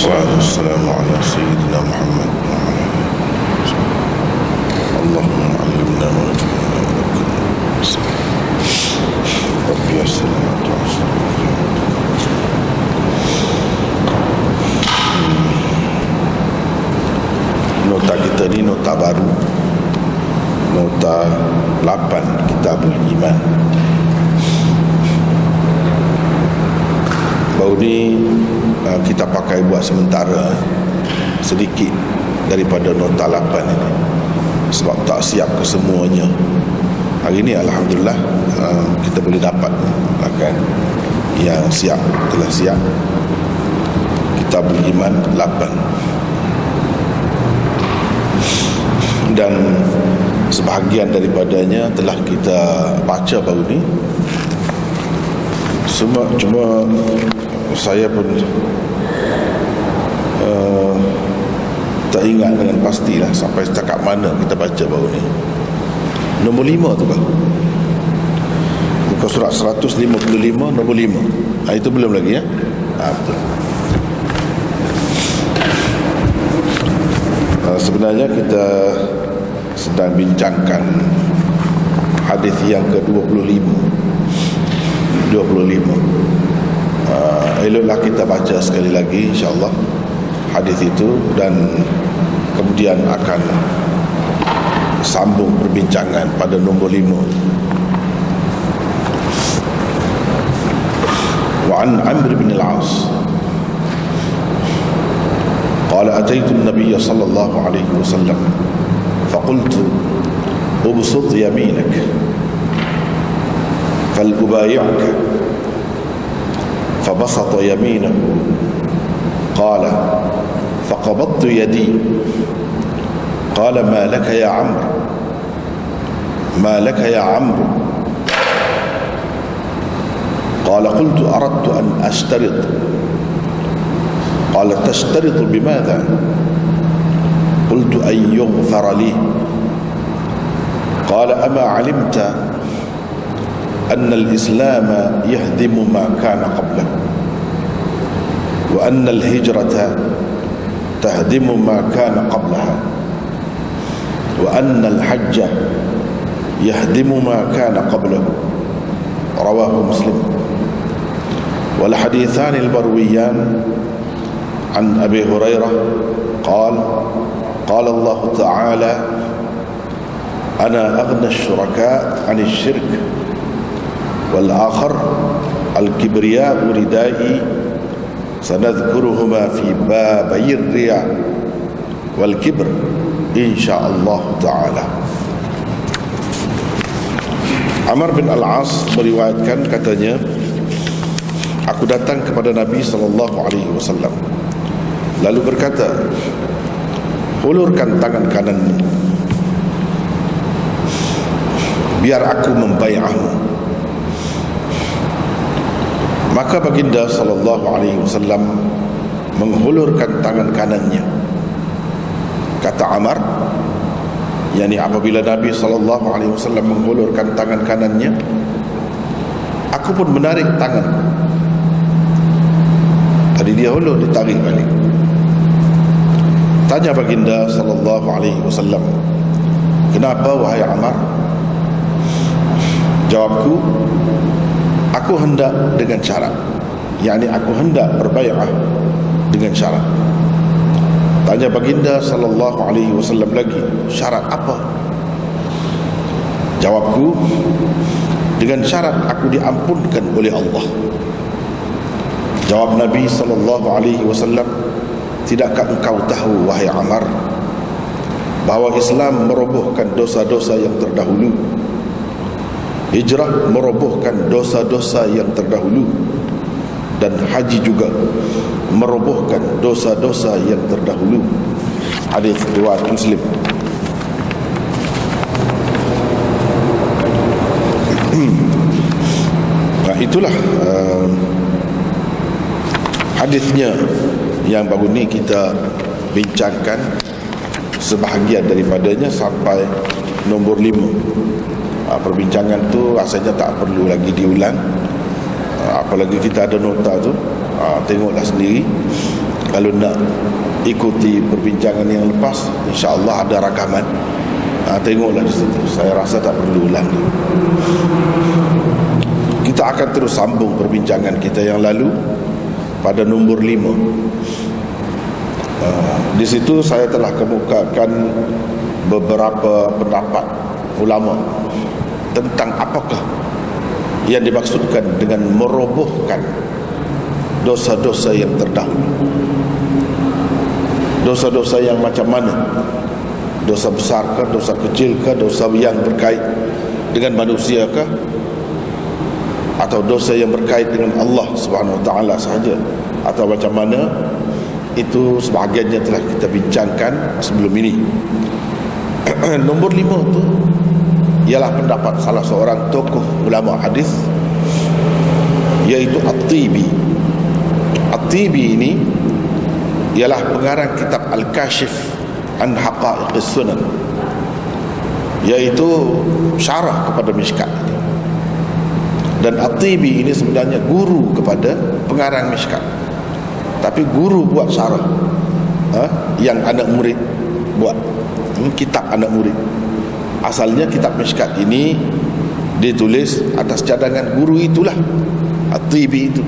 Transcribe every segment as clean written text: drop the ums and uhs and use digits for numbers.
والصلاة والسلام على سيدنا محمد وعلى آله وصحبه. اللهم علمنا ما جهلنا وذكرنا ربي يسر لنا وتعسر. Nota kita ni nota baru, nota 8 Kitabul Iman. Baru ni kita pakai buat sementara sedikit daripada nota 8 ini, sebab tak siap kesemuanya. Hari ni Alhamdulillah kita boleh dapat kan yang siap, telah siap Kitabul Iman 8. Dan sebahagian daripadanya telah kita baca baru ni. Cuma saya pun tak ingat dengan pastilah sampai setakat mana kita baca baru ni. Nombor 5 tu kan, muka surat 155 nombor 5. Itu belum lagi ya. Betul. Sebenarnya kita sedang bincangkan hadis yang ke-25. Eloklah kita baca sekali lagi insya-Allah hadis itu, dan kemudian akan sambung perbincangan pada nombor 5. Wa an Amr bin al-As قال أتيت النبي صلى الله عليه وسلم فقلت أبسط يمينك فلأبايعك فبسط يمينه قال فقبضت يدي قال ما لك يا عمرو ما لك يا عمرو قال قلت أردت أن أشترط قال تشترط بماذا قلت أن يغفر لي قال أما علمت أن الإسلام يهدم ما كان قبله وأن الهجرة تهدم ما كان قبلها وأن الحج يهدم ما كان قبله رواه مسلم. والحديثان المرويان عن أبي هريرة قال قال الله تعالى أنا أغنى الشركاء عن الشرك والآخر الكبرياء ردائي سنذكرهما في بابي الرياء والكبر إن شاء الله تعالى. Amr bin al-As meriwayatkan, katanya, aku datang kepada Nabi SAW lalu berkata, hulurkan tangan kananmu biar aku membai'ahmu. Maka baginda SAW menghulurkan tangan kanannya. Kata Amr, yakni apabila Nabi SAW menghulurkan tangan kanannya, aku pun menarik tangan. Tadi dia hulur, ditarik balik. Tanya baginda SAW, kenapa wahai Amr? Jawabku, aku hendak dengan syarat, yakni aku hendak berbai'ah dengan syarat. Tanya baginda SAW lagi, syarat apa? Jawabku, dengan syarat aku diampunkan oleh Allah. Jawab Nabi SAW, tidakkah engkau tahu wahai Amr bahawa Islam merobohkan dosa-dosa yang terdahulu, hijrah merobohkan dosa-dosa yang terdahulu, dan haji juga merobohkan dosa-dosa yang terdahulu. Hadis riwayat Muslim. Nah, itulah hadisnya yang baru ni kita bincangkan sebahagian daripadanya sampai nombor 5. Perbincangan tu rasanya tak perlu lagi diulang. Apalagi kita ada nota tu, tengoklah sendiri. Kalau nak ikuti perbincangan yang lepas, insya-Allah ada rakaman. Tengoklah di situ. Saya rasa tak perlu ulang. Kita akan terus sambung perbincangan kita yang lalu pada nombor 5. Di situ saya telah kemukakan beberapa pendapat ulama tentang apakah yang dimaksudkan dengan merobohkan dosa-dosa yang terdahulu. Dosa-dosa yang macam mana? Dosa besar ke, dosa kecil ke, dosa yang berkait dengan manusia ke, atau dosa yang berkait dengan Allah Subhanahu Wa Taala sahaja, atau macam mana? Itu sebahagiannya telah kita bincangkan sebelum ini. Nombor 5 itu ialah pendapat salah seorang tokoh ulama hadis, iaitu At-Tibi. At-Tibi ini ialah pengarang kitab Al-Kashif an Haqa'iqis Sunan, iaitu syarah kepada Mishkat. Dan At-Tibi ini sebenarnya guru kepada pengarang Mishkat, tapi guru buat syarah, yang anak murid buat, kitab anak murid. Asalnya kitab Mishkat ini ditulis atas cadangan guru itulah, At-Tibi itu.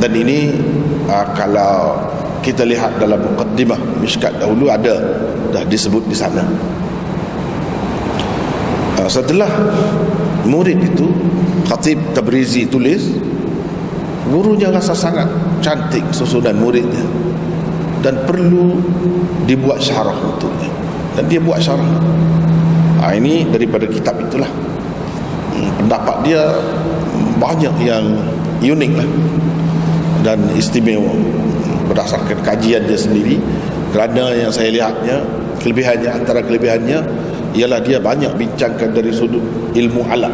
Dan ini kalau kita lihat dalam muqaddimah Mishkat dahulu ada dah disebut di sana. Setelah murid itu, Khatib Tabrizi tulis, gurunya rasa sangat cantik susunan muridnya dan perlu dibuat syarah untuknya, dan dia buat syarah. Ini daripada kitab itulah. Pendapat dia banyak yang unik lah dan istimewa berdasarkan kajian dia sendiri. Kerana yang saya lihatnya, kelebihannya, antara kelebihannya ialah dia banyak bincangkan dari sudut ilmu alam.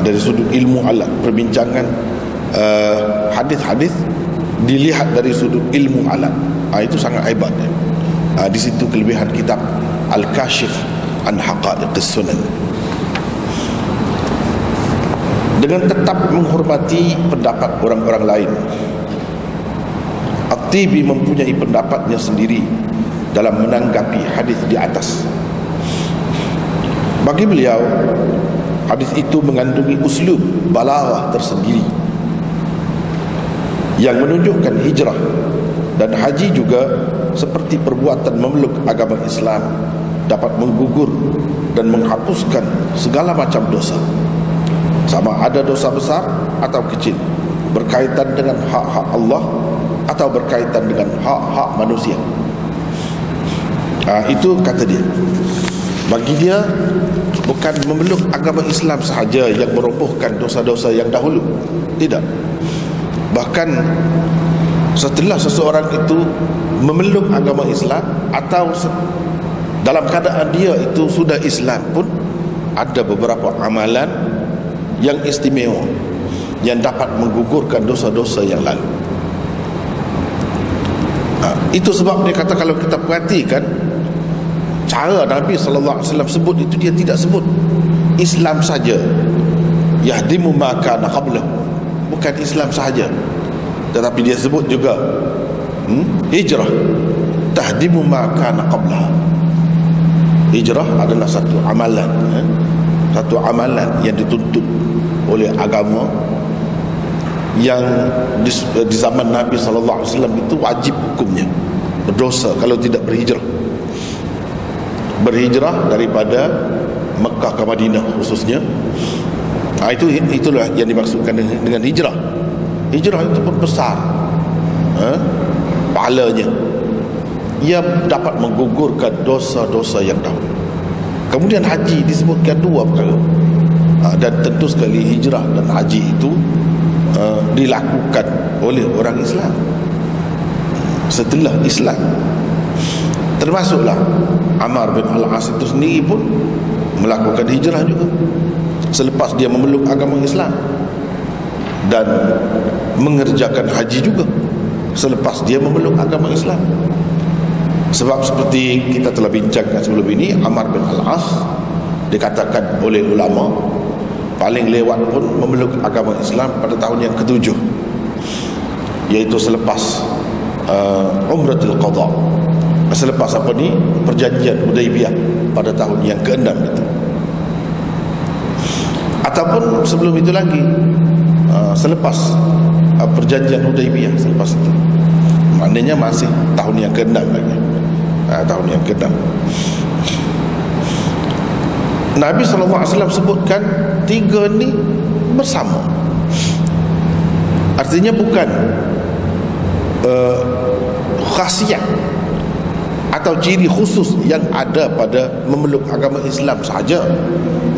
Dari sudut ilmu alam, perbincangan hadis-hadis dilihat dari sudut ilmu alam. Itu sangat hebat. Di situ kelebihan kitab Al-Kashif an Haqa'iqis Sunan. Dengan tetap menghormati pendapat orang-orang lain, At-Tibi mempunyai pendapatnya sendiri dalam menanggapi hadis di atas. Bagi beliau, hadis itu mengandungi uslub balaghah tersendiri yang menunjukkan hijrah dan haji juga seperti perbuatan memeluk agama Islam dapat menggugur dan menghapuskan segala macam dosa, sama ada dosa besar atau kecil, berkaitan dengan hak-hak Allah atau berkaitan dengan hak-hak manusia. Itu kata dia. Bagi dia, bukan memeluk agama Islam sahaja yang merobohkan dosa-dosa yang dahulu. Tidak. Bahkan setelah seseorang itu memeluk agama Islam, atau dalam keadaan dia itu sudah Islam pun, ada beberapa amalan yang istimewa yang dapat menggugurkan dosa-dosa yang lalu. Itu sebab dia kata, kalau kita perhatikan cara Nabi SAW sebut itu, dia tidak sebut Islam saja, yahdimu ma kana qablahu, bukan Islam sahaja, tetapi dia sebut juga hijrah, tahdimu ma kana qablahu. Hijrah adalah satu amalan, satu amalan yang dituntut oleh agama, yang di zaman Nabi SAW itu wajib hukumnya, berdosa kalau tidak berhijrah. Berhijrah daripada Mekah ke Madinah khususnya. Itulah yang dimaksudkan dengan hijrah. Hijrah itu pun besar pahalanya. Ia dapat menggugurkan dosa-dosa yang dahulu. Kemudian haji disebutkan dua perkara. Dan tentu sekali hijrah dan haji itu dilakukan oleh orang Islam setelah Islam. Termasuklah Ammar bin Al-As itu sendiri pun melakukan hijrah juga selepas dia memeluk agama Islam, dan mengerjakan haji juga selepas dia memeluk agama Islam. Sebab seperti kita telah bincangkan sebelum ini, Ammar bin Al-As dikatakan oleh ulama paling lewat pun memeluk agama Islam pada tahun yang ke-7, iaitu selepas Umratul Qadha, selepas apa ni, perjanjian Hudaibiyah pada tahun yang ke-6 itu, ataupun sebelum itu lagi, selepas perjanjian Hudaibiyah, selepas itu, maknanya masih tahun yang ke-6 lagi, tahun yang ke-6. Nabi SAW sebutkan tiga ni bersama. Artinya bukan khasiat atau ciri khusus yang ada pada memeluk agama Islam sahaja,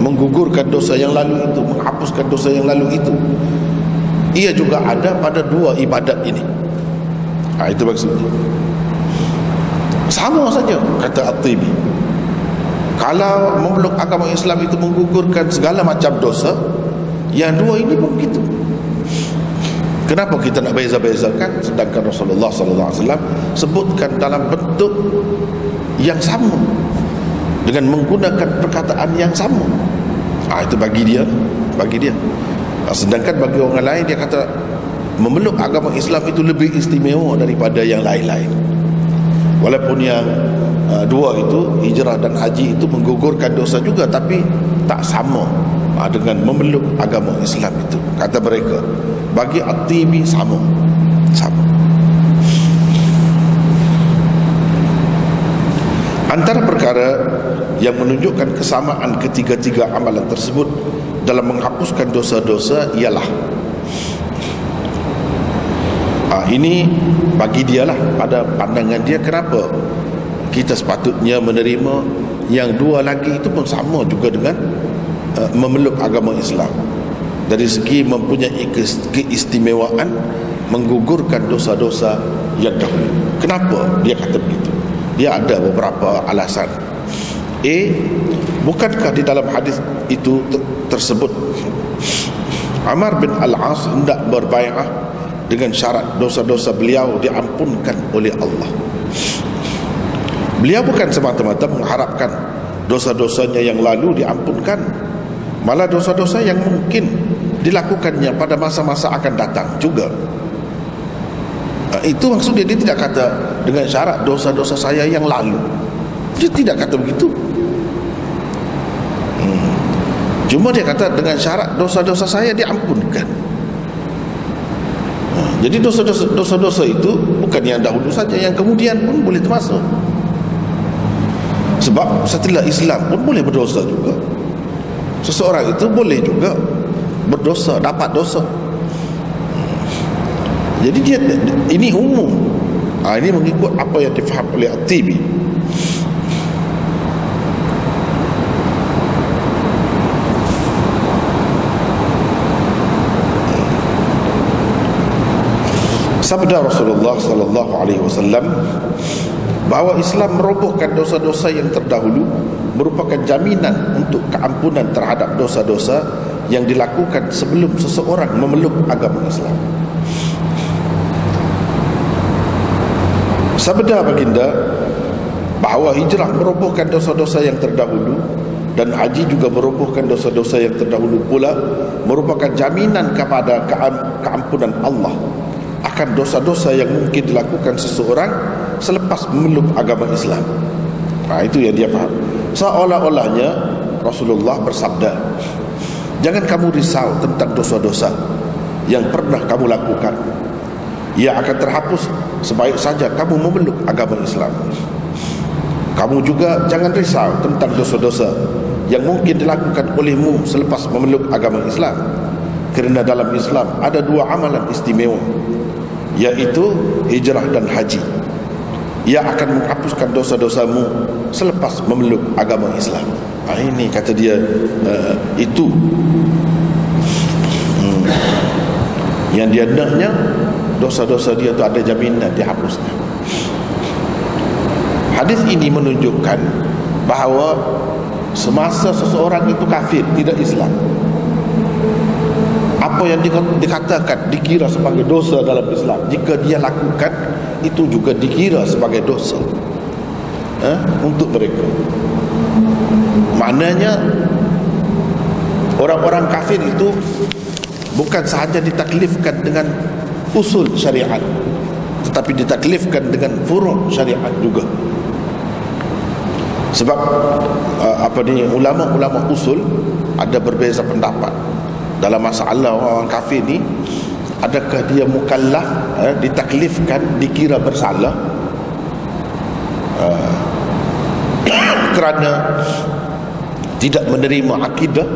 menggugurkan dosa yang lalu itu, menghapuskan dosa yang lalu itu. Ia juga ada pada dua ibadat ini. Itu maksudnya. Sama saja, kata At-Tibi. Kalau memeluk agama Islam itu menggugurkan segala macam dosa, yang dua ini pun begitu. Kenapa kita nak beza-bezakan, sedangkan Rasulullah SAW sebutkan dalam bentuk yang sama, dengan menggunakan perkataan yang sama. Itu bagi dia. Sedangkan bagi orang lain, dia kata memeluk agama Islam itu lebih istimewa daripada yang lain-lain. Walaupun yang dua itu, hijrah dan haji, itu menggugurkan dosa juga, tapi tak sama dengan memeluk agama Islam itu, kata mereka. Bagi At-Tibi sama. Antara perkara yang menunjukkan kesamaan ketiga-tiga amalan tersebut dalam menghapuskan dosa-dosa ialah, ini bagi dia lah, pada pandangan dia, kenapa kita sepatutnya menerima yang dua lagi itu pun sama juga dengan memeluk agama Islam, dari segi mempunyai keistimewaan menggugurkan dosa-dosa yang dahulu. Kenapa dia kata begitu? Dia ada beberapa alasan. Bukankah di dalam hadis itu tersebut Amr bin Al-As hendak berbai'ah dengan syarat dosa-dosa beliau diampunkan oleh Allah. Beliau bukan semata-mata mengharapkan dosa-dosanya yang lalu diampunkan, malah dosa-dosa yang mungkin dilakukannya pada masa-masa akan datang juga. Itu maksudnya, dia tidak kata dengan syarat dosa-dosa saya yang lalu. Dia tidak kata begitu. Cuma dia kata dengan syarat dosa-dosa saya diampunkan. Jadi dosa-dosa itu bukan yang dahulu saja, yang kemudian pun boleh termasuk. Sebab setelah Islam pun boleh berdosa juga. Seseorang itu boleh juga berdosa, dapat dosa. Jadi dia, ini umum. Ini mengikut apa yang difaham oleh At-Tibi. Sabda Rasulullah sallallahu alaihi wasallam bahawa Islam merobohkan dosa-dosa yang terdahulu merupakan jaminan untuk keampunan terhadap dosa-dosa yang dilakukan sebelum seseorang memeluk agama Islam. Sabda baginda bahawa hijrah merobohkan dosa-dosa yang terdahulu dan haji juga merobohkan dosa-dosa yang terdahulu pula merupakan jaminan kepada keampunan Allah akan dosa-dosa yang mungkin dilakukan seseorang selepas memeluk agama Islam. Itu yang dia faham. Seolah-olahnya Rasulullah bersabda, jangan kamu risau tentang dosa-dosa yang pernah kamu lakukan. Ia akan terhapus sebaik saja kamu memeluk agama Islam. Kamu juga jangan risau tentang dosa-dosa yang mungkin dilakukan olehmu selepas memeluk agama Islam. Kerana dalam Islam ada dua amalan istimewa, yaitu hijrah dan haji. Ia akan menghapuskan dosa-dosamu selepas memeluk agama Islam. Ini kata dia, itu yang dia naknya, dosa-dosa dia tu ada jaminan dihapuskan. Hadis ini menunjukkan bahawa semasa seseorang itu kafir, tidak Islam, apa yang dikatakan dikira sebagai dosa dalam Islam, jika dia lakukan, itu juga dikira sebagai dosa untuk mereka. Maknanya orang-orang kafir itu bukan sahaja ditaklifkan dengan usul syariat, tetapi ditaklifkan dengan furu' syariat juga. Sebab ulama-ulama usul ada berbeza pendapat dalam masalah orang kafir ni. Adakah dia mukallaf, ditaklifkan, dikira bersalah kerana tidak menerima akidah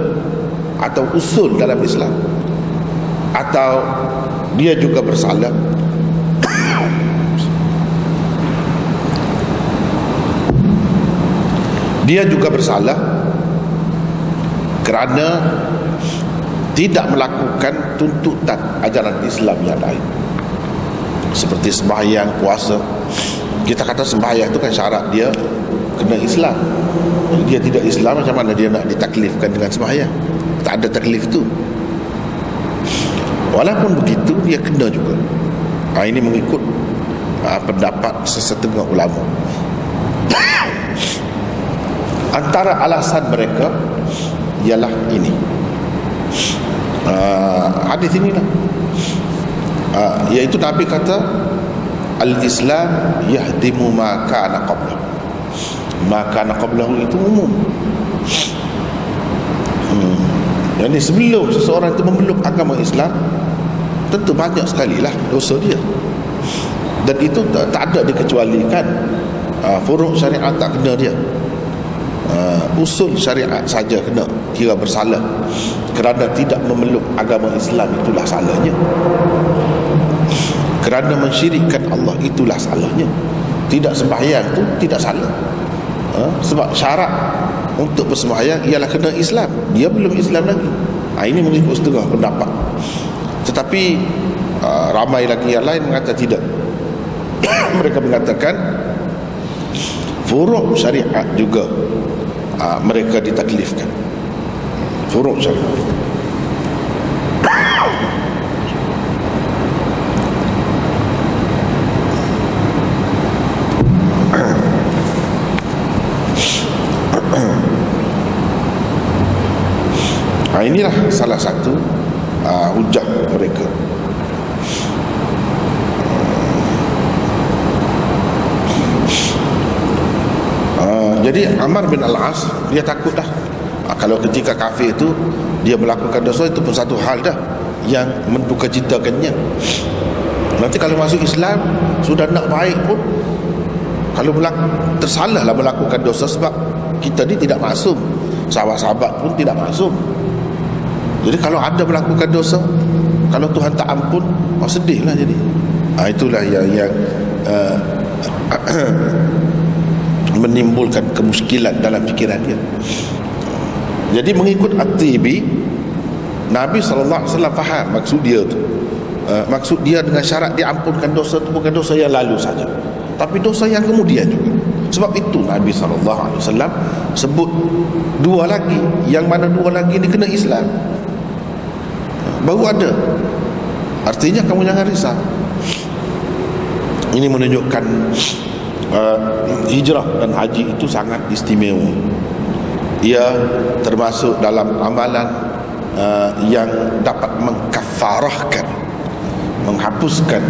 atau usul dalam Islam, atau dia juga bersalah kerana tidak melakukan tuntutan ajaran Islam yang lain, seperti sembahyang, puasa. Kita kata sembahyang itu kan syarat dia kena Islam. Dia tidak Islam, macam mana dia nak ditaklifkan dengan sembahyang? Tak ada taklif tu. Walaupun begitu, dia kena juga. Ini mengikut pendapat sesetengah ulama. Antara alasan mereka ialah ini, hadis inilah, iaitu Nabi kata al-Islam yahdimu ma kana qablahu. Ma kana qablahu itu umum. Jadi sebelum seseorang itu memeluk agama Islam, tentu banyak sekali lah dosa dia, dan itu tak ada dikecualikan. Furu' syariat tak kena dia, usul syariat saja kena kira bersalah kerana tidak memeluk agama Islam. Itulah salahnya. Kerana mensyirikkan Allah, itulah salahnya. Tidak sembahyang tu tidak salah, sebab syarat untuk bersembahyang ialah kena Islam. Dia belum Islam lagi. Ini mengikut setengah pendapat. Tetapi ramai lagi yang lain mengatakan tidak. Mereka mengatakan furu' syariat juga mereka ditaklifkan. Furu' syariat. Inilah salah satu hujah mereka. Jadi Amr bin Al-As dia takut dah, kalau ketika kafir itu dia melakukan dosa, itu pun satu hal dah yang mendukacitakannya. Nanti kalau masuk Islam sudah nak baik pun, kalau tersalahlah melakukan dosa, sebab kita ni tidak maksum, sahabat-sahabat pun tidak maksum. Jadi kalau ada melakukan dosa, kalau Tuhan tak ampun, sedihlah jadi. Itulah yang menimbulkan kemuskilan dalam fikiran dia. Jadi mengikut At-Tibi, Nabi SAW faham maksud dia tu. Maksud dia dengan syarat diampunkan dosa itu bukan dosa yang lalu saja, tapi dosa yang kemudian juga. Sebab itu Nabi SAW sebut dua lagi, yang mana dua lagi ni kena Islam baru ada. Artinya kamu jangan risau. Ini menunjukkan hijrah dan haji itu sangat istimewa. Ia termasuk dalam amalan yang dapat mengkafarahkan, menghapuskan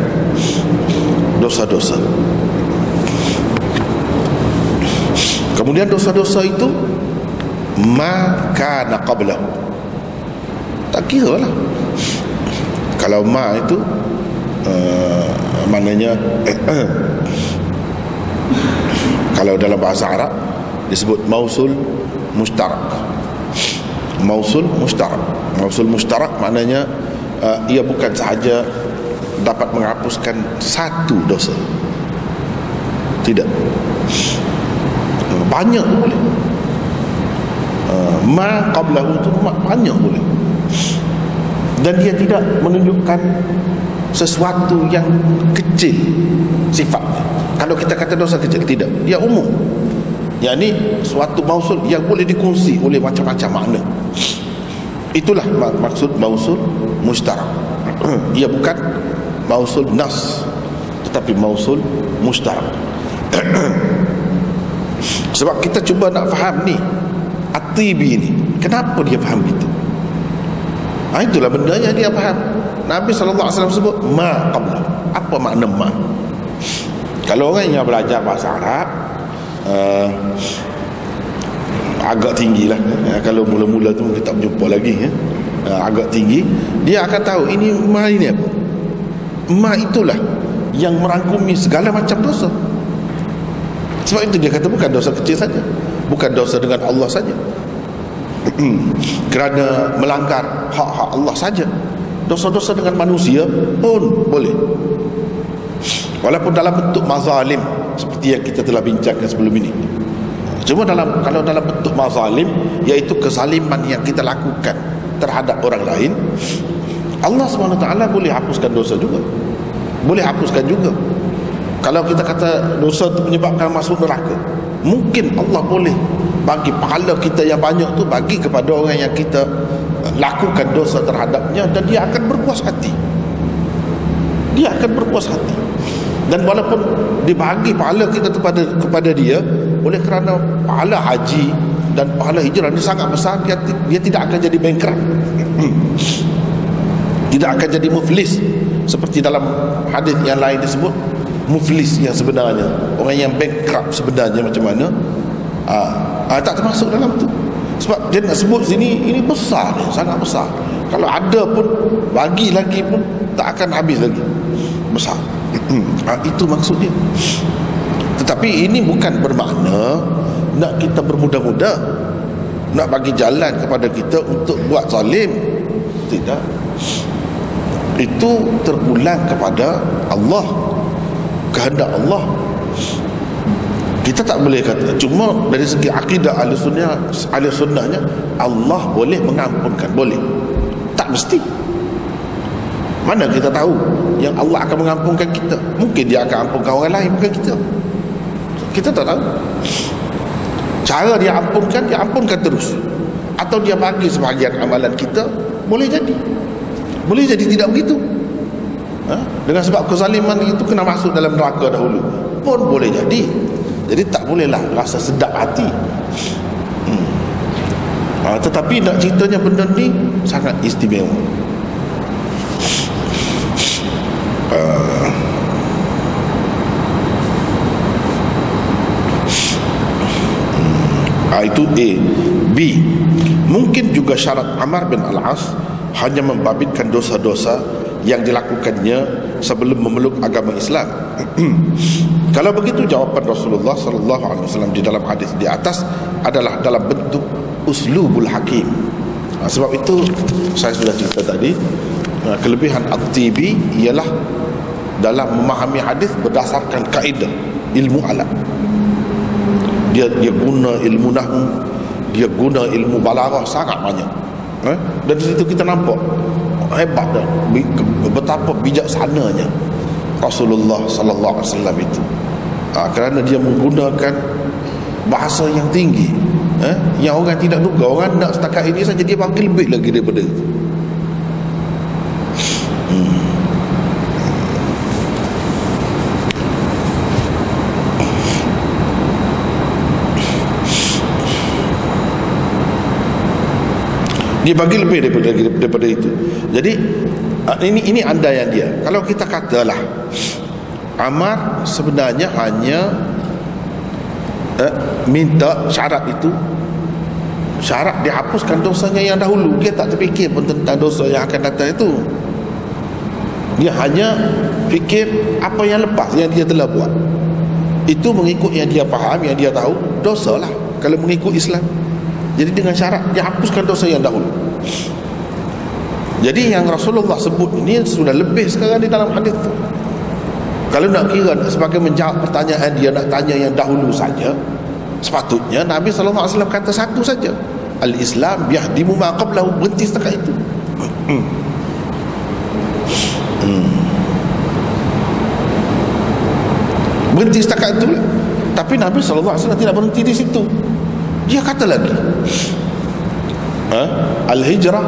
dosa-dosa. Kemudian dosa-dosa itu ma kana qablahu, tak kira lah. Kalau ma itu maknanya kalau dalam bahasa Arab disebut mausul mustarak. Mausul mustarak. Mausul mustarak maknanya ia bukan sahaja dapat menghapuskan satu dosa, tidak, banyak boleh. Ma qablahu itu banyak boleh, dan dia tidak menunjukkan sesuatu yang kecil sifatnya. Kalau kita kata dosa kecil, tidak, dia umum. Yang ini suatu mausul yang boleh dikongsi oleh macam-macam makna. Itulah maksud mausul mustarak. Ia bukan mausul nas, tetapi mausul mustarak. Sebab kita cuba nak faham ni At-Tibi ni, kenapa dia faham gitu? Itulah benda yang dia faham. Nabi SAW sebut ma qabla. Apa makna ma? Kalau orang yang belajar bahasa Arab agak tinggi lah, kalau mula-mula tu kita tak berjumpa lagi, agak tinggi, dia akan tahu ini ma ini apa. Ma itulah yang merangkumi segala macam dosa. Sebab itu dia kata bukan dosa kecil saja, bukan dosa dengan Allah saja, kerana melanggar hak-hak Allah saja, dosa-dosa dengan manusia pun boleh, walaupun dalam bentuk mazalim seperti yang kita telah bincangkan sebelum ini. Cuma kalau dalam bentuk mazalim, iaitu kezaliman yang kita lakukan terhadap orang lain, Allah SWT boleh hapuskan dosa juga, boleh hapuskan juga. Kalau kita kata dosa itu menyebabkan masuk neraka, mungkin Allah boleh bagi pahala kita yang banyak tu bagi kepada orang yang kita lakukan dosa terhadapnya, dan dia akan berpuas hati. Dia akan berpuas hati. Dan walaupun dibagi pahala kita kepada dia, oleh kerana pahala haji dan pahala hijrah ini sangat besar, dia tidak akan jadi bankrupt, tidak akan jadi muflis. Seperti dalam hadis yang lain disebut muflis yang sebenarnya, orang yang bankrupt sebenarnya macam mana, tak termasuk dalam tu. Sebab dia nak sebut sini, ini besar, sangat besar. Kalau ada pun, bagi lagi pun tak akan habis lagi, besar. Itu maksudnya. Tetapi ini bukan bermakna nak kita bermudah-mudah, nak bagi jalan kepada kita untuk buat zalim. Tidak. Itu terpulang kepada Allah, kehendak Allah. Kita tak boleh kata, cuma dari segi akidah ahli sunnahnya Allah boleh mengampunkan, boleh, tak mesti. Mana kita tahu yang Allah akan mengampunkan kita? Mungkin dia akan ampunkan orang lain, bukan kita. Kita tak tahu. Cara dia ampunkan terus, atau dia bagi sebahagian amalan kita, boleh jadi. Boleh jadi tidak begitu. Dengan sebab kezaliman itu kena masuk dalam neraka dahulu, pun boleh jadi. Jadi tak bolehlah rasa sedap hati. Tetapi nak ceritanya benda ni sangat istimewa. Itu A. B, mungkin juga syarat Amr bin Al-As hanya membabitkan dosa-dosa yang dilakukannya sebelum memeluk agama Islam. Kalau begitu, jawapan Rasulullah SAW di dalam hadis di atas adalah dalam bentuk uslubul hakim. Sebab itu saya sudah cerita tadi, kelebihan At-Tibi ialah dalam memahami hadis berdasarkan kaedah ilmu alam. Dia guna ilmu nahwu, dia guna ilmu balaghah sangat banyak. Dan di situ kita nampak hebat dah, betapa bijaksananya Rasulullah sallallahu alaihi wasallam itu. Kerana dia menggunakan bahasa yang tinggi, yang orang tidak duga. Orang nak setakat ini saja, dia bagi lebih lagi daripada itu. Dia bagi lebih daripada itu. Jadi ini andaian dia. Kalau kita katalah Amar sebenarnya hanya minta syarat itu, syarat dihapuskan dosanya yang dahulu. Dia tak terfikir pun tentang dosa yang akan datang itu. Dia hanya fikir apa yang lepas yang dia telah buat. Itu mengikut yang dia faham, yang dia tahu, dosa lah kalau mengikut Islam. Jadi dengan syarat dia hapuskan dosa yang dahulu. Jadi yang Rasulullah sebut ini sudah lebih sekarang di dalam hadis itu. Kalau nak kira sebagai menjawab pertanyaan dia, nak tanya yang dahulu saja, sepatutnya Nabi SAW kata satu saja, Al-Islam yahdimu ma qablahu, berhenti setakat itu. Berhenti setakat itu. Tapi Nabi SAW tidak berhenti di situ. Dia kata lagi, al-hijrah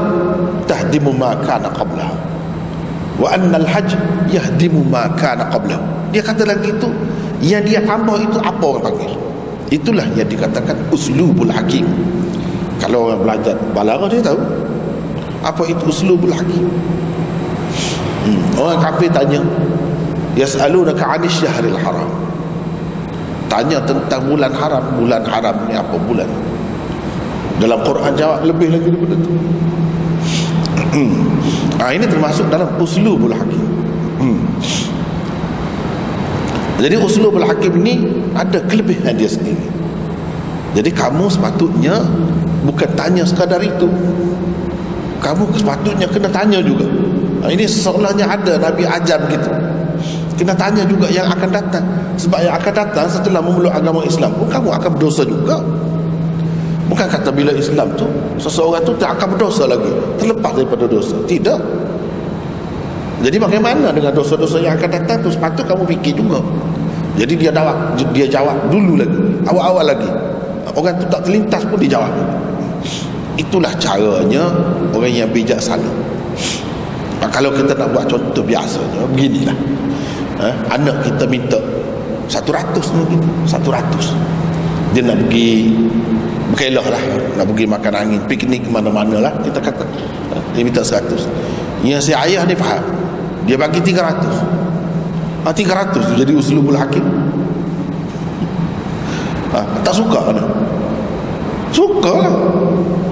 tahdimu ma kana qablahu wa anna al-hajj yahdimu ma kana qablahu. Dia kata lagi itu, yang dia tambah itu apa orang panggil? Itulah yang dikatakan uslubul hakim. Kalau orang belajar balaghah dia tahu Apa itu uslubul hakim? Orang kafir tanya, yas'alunaka 'anil syahril haram. Tanya tentang bulan haram. Bulan haram ni apa bulan? Dalam Quran jawab lebih lagi daripada itu. Ini termasuk dalam uslubul hakim. Jadi uslubul hakim ni ada kelebihan dia sendiri. Jadi kamu sepatutnya bukan tanya sekadar itu, kamu sepatutnya kena tanya juga. Ini seolahnya ada Nabi ajar begitu. Kena tanya juga yang akan datang. Sebab yang akan datang setelah memeluk agama Islam pun kamu akan berdosa juga. Bukan kata bila Islam tu seseorang tu tak akan berdosa lagi, terlepas daripada dosa. Tidak. Jadi bagaimana dengan dosa-dosa yang akan datang tu? Sepatut kamu fikir juga. Jadi dia jawab dulu lagi, awal-awal lagi. Orang tu tak terlintas pun dia jawab. Itulah caranya orang yang bijaksana. Kalau kita nak buat contoh biasanya beginilah. Anak kita minta 100 ni, 100. Dia nak pergi berkelah lah, nak pergi makan angin, piknik mana-mana lah, kita kata dia minta 100. Yang si ayah ni faham, dia bagi 300. 300 tu jadi uslubul hakim. Tak suka mana? Suka lah.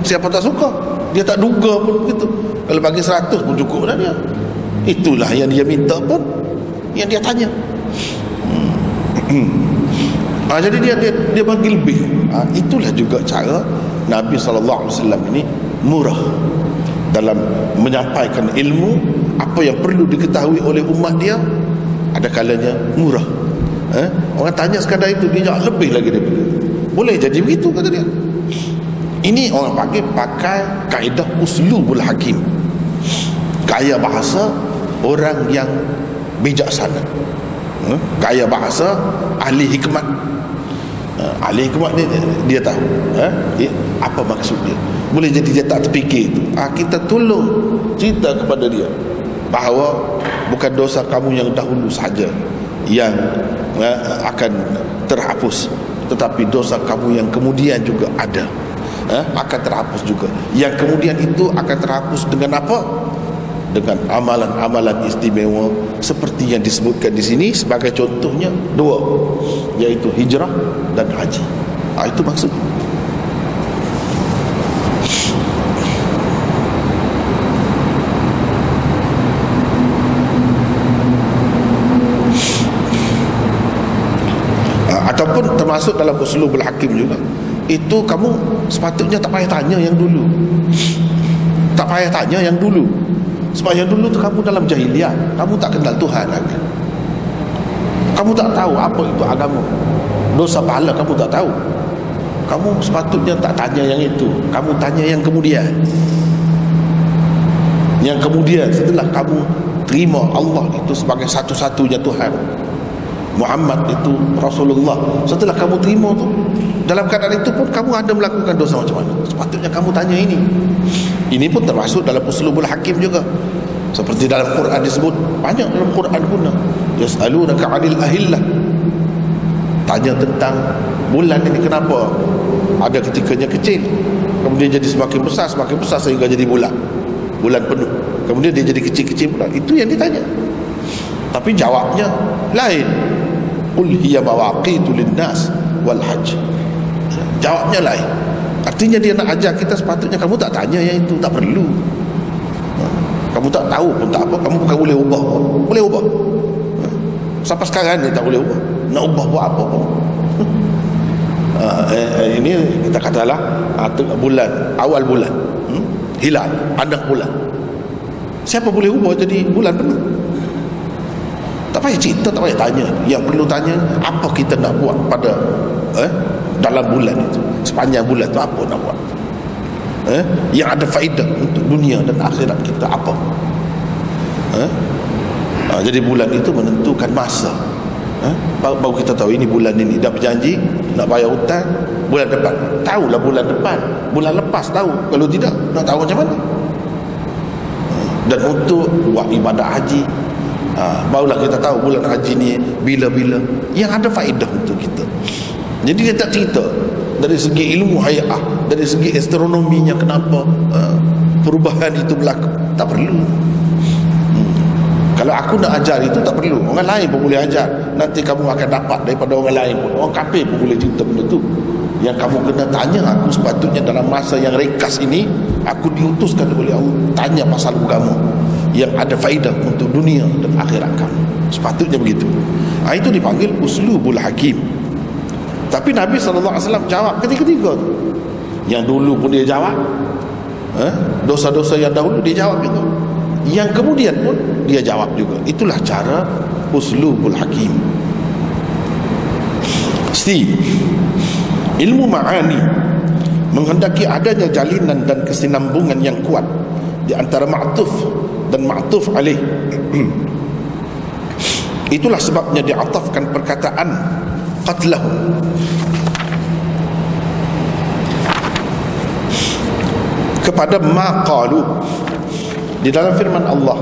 Siapa tak suka? Dia tak duga pun begitu. Kalau bagi 100 pun cukup dah dia. Itulah yang dia minta pun, yang dia tanya. Jadi dia bagi lebih. Itulah juga cara Nabi SAW ini murah dalam menyampaikan ilmu. Apa yang perlu diketahui oleh umat dia, ada kalanya murah. Orang tanya sekadar itu, dia jawab lebih lagi daripada. Boleh jadi begitu kata dia. Ini orang pakai kaedah uslubul hakim, gaya bahasa orang yang bijaksana, gaya bahasa ahli hikmat. Ahli hikmat dia tahu apa maksud dia. Boleh jadi dia tak terfikir itu. Kita tolong cerita kepada dia bahawa bukan dosa kamu yang dahulu saja yang akan terhapus, tetapi dosa kamu yang kemudian juga ada, akan terhapus juga. Yang kemudian itu akan terhapus dengan apa? Dengan amalan-amalan istimewa seperti yang disebutkan di sini. Sebagai contohnya 2, yaitu hijrah dan haji. Itu maksudnya. Ataupun termasuk dalam uslubul hakim juga, itu kamu sepatutnya tak payah tanya yang dulu. Tak payah tanya yang dulu. Sebab yang dulu tu kamu dalam jahiliah, kamu tak kenal Tuhan lagi. Kamu tak tahu apa itu agama. Dosa pahala kamu tak tahu. Kamu sepatutnya tak tanya yang itu. Kamu tanya yang kemudian. Yang kemudian setelah kamu terima Allah itu sebagai satu-satunya Tuhan, Muhammad itu Rasulullah, setelah kamu terima tu, dalam keadaan itu pun kamu ada melakukan dosa macam mana, sepatutnya kamu tanya ini. Ini pun termasuk dalam uslubul hakim juga. Seperti dalam Quran disebut, banyak dalam Quran guna, yas'alunaka 'anil ahillah, tanya tentang bulan ini kenapa ada ketikanya kecil, kemudian jadi semakin besar sehingga jadi bulan penuh, kemudian dia jadi kecil-kecil pula. Itu yang ditanya, tapi jawabnya lain. Qul hiya mawaqitu linnas wal hajj. Jawabnya lain. Artinya dia nak ajar kita sepatutnya kamu tak tanya yang itu, tak perlu. Kamu tak tahu pun tak apa, kamu bukan boleh ubah. Boleh ubah. Sampai sekarang ni tak boleh ubah. Nak ubah buat apa pun. Ini kita katalah bulan, awal bulan, hilal, pandang bulan. Siapa boleh ubah jadi bulan penuh? Tak payah cerita, tak payah tanya. Yang perlu tanya, apa kita nak buat pada dalam bulan itu, sepanjang bulan itu apa nak buat, yang ada faedah untuk dunia dan akhirat kita apa. Jadi bulan itu menentukan masa. Baru kita tahu ini bulan ini dah berjanji nak bayar hutang bulan depan. Tahulah bulan depan, bulan lepas tahu. Kalau tidak, nak tahu macam mana. Dan untuk buat ibadah haji, barulah kita tahu bulan haji ni bila-bila, yang ada faedah untuk kita. Jadi dia tak cerita dari segi ilmu hayat, dari segi astronominya kenapa perubahan itu berlaku? Tak perlu. Kalau aku nak ajar itu tak perlu, orang lain pun boleh ajar. Nanti kamu akan dapat daripada orang lain pun. Orang kafir pun boleh cerita benda tu. Yang kamu kena tanya aku sepatutnya dalam masa yang rekas ini, aku diutuskan oleh Allah tanya pasal agama yang ada faedah untuk dunia dan akhirat kamu. Sepatutnya begitu. Itu dipanggil uslubul hakim. Tapi Nabi SAW jawab ketiga-tiga tu. Yang dulu pun dia jawab, dosa-dosa yang dahulu dia jawab juga. Yang kemudian pun dia jawab juga. Itulah cara uslubul hakim. Ilmu ma'ani menghendaki adanya jalinan dan kesinambungan yang kuat di antara ma'tuf dan ma'tuf alaih. Itulah sebabnya diatafkan perkataan qatlahu kepada ma qalu di dalam firman Allah,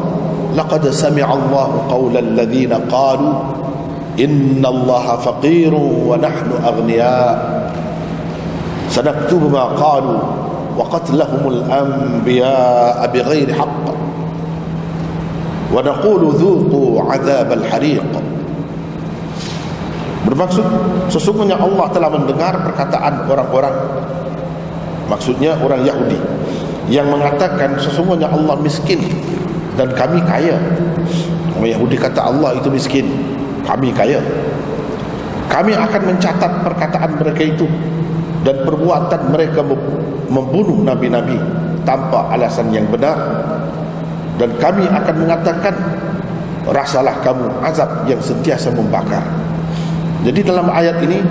laqad sami'a Allahu qaulal ladzina qalu innallaha faqirun wa nahnu aghniya sanaktubu ma qalu wa qatlahumul anbiya'a bighairi haqq wa naqulu dhuqu 'adzabal hariq. Bermaksud sesungguhnya Allah telah mendengar perkataan orang-orang, maksudnya orang Yahudi, yang mengatakan sesungguhnya Allah miskin dan kami kaya. Orang Yahudi kata Allah itu miskin, kami kaya. Kami akan mencatat perkataan mereka itu dan perbuatan mereka membunuh nabi-nabi tanpa alasan yang benar, dan kami akan mengatakan rasalah kamu azab yang sentiasa membakar. Jadi dalam ayat ini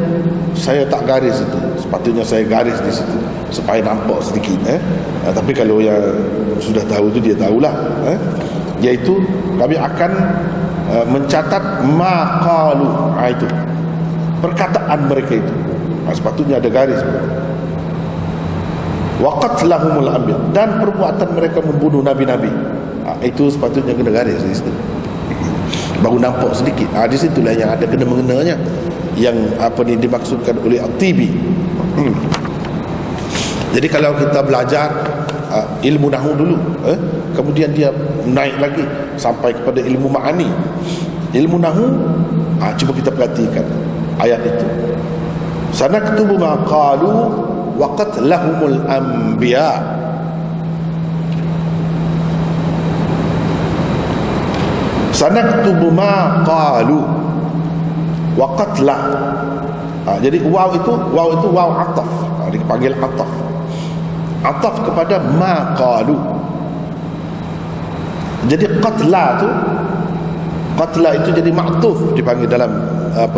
saya tak garis itu, sepatutnya saya garis di situ supaya nampak sedikit. Tapi kalau yang sudah tahu itu dia tahulah. Yaitu kami akan mencatat maqalu, itu perkataan mereka itu. Sepatutnya ada garis. Wa qatlahumul anbiya, dan perbuatan mereka membunuh nabi-nabi. Itu sepatutnya kena garis di situ. Baru nampak sedikit. Di situlah yang ada kena mengenanya, yang dimaksudkan oleh At-Tibi. Jadi kalau kita belajar ilmu nahwu dulu, kemudian dia naik lagi sampai kepada ilmu ma'ani. Ilmu nahwu, cuba kita perhatikan ayat itu. Sanaktubu ma qalu wa qatlahumul anbiya. Sanaktubu ma qalu wa qatlah. Jadi waw itu waw ataf, dipanggil ataf. Ataf kepada ma qalu. Jadi qatla itu jadi ma'tuf, dipanggil dalam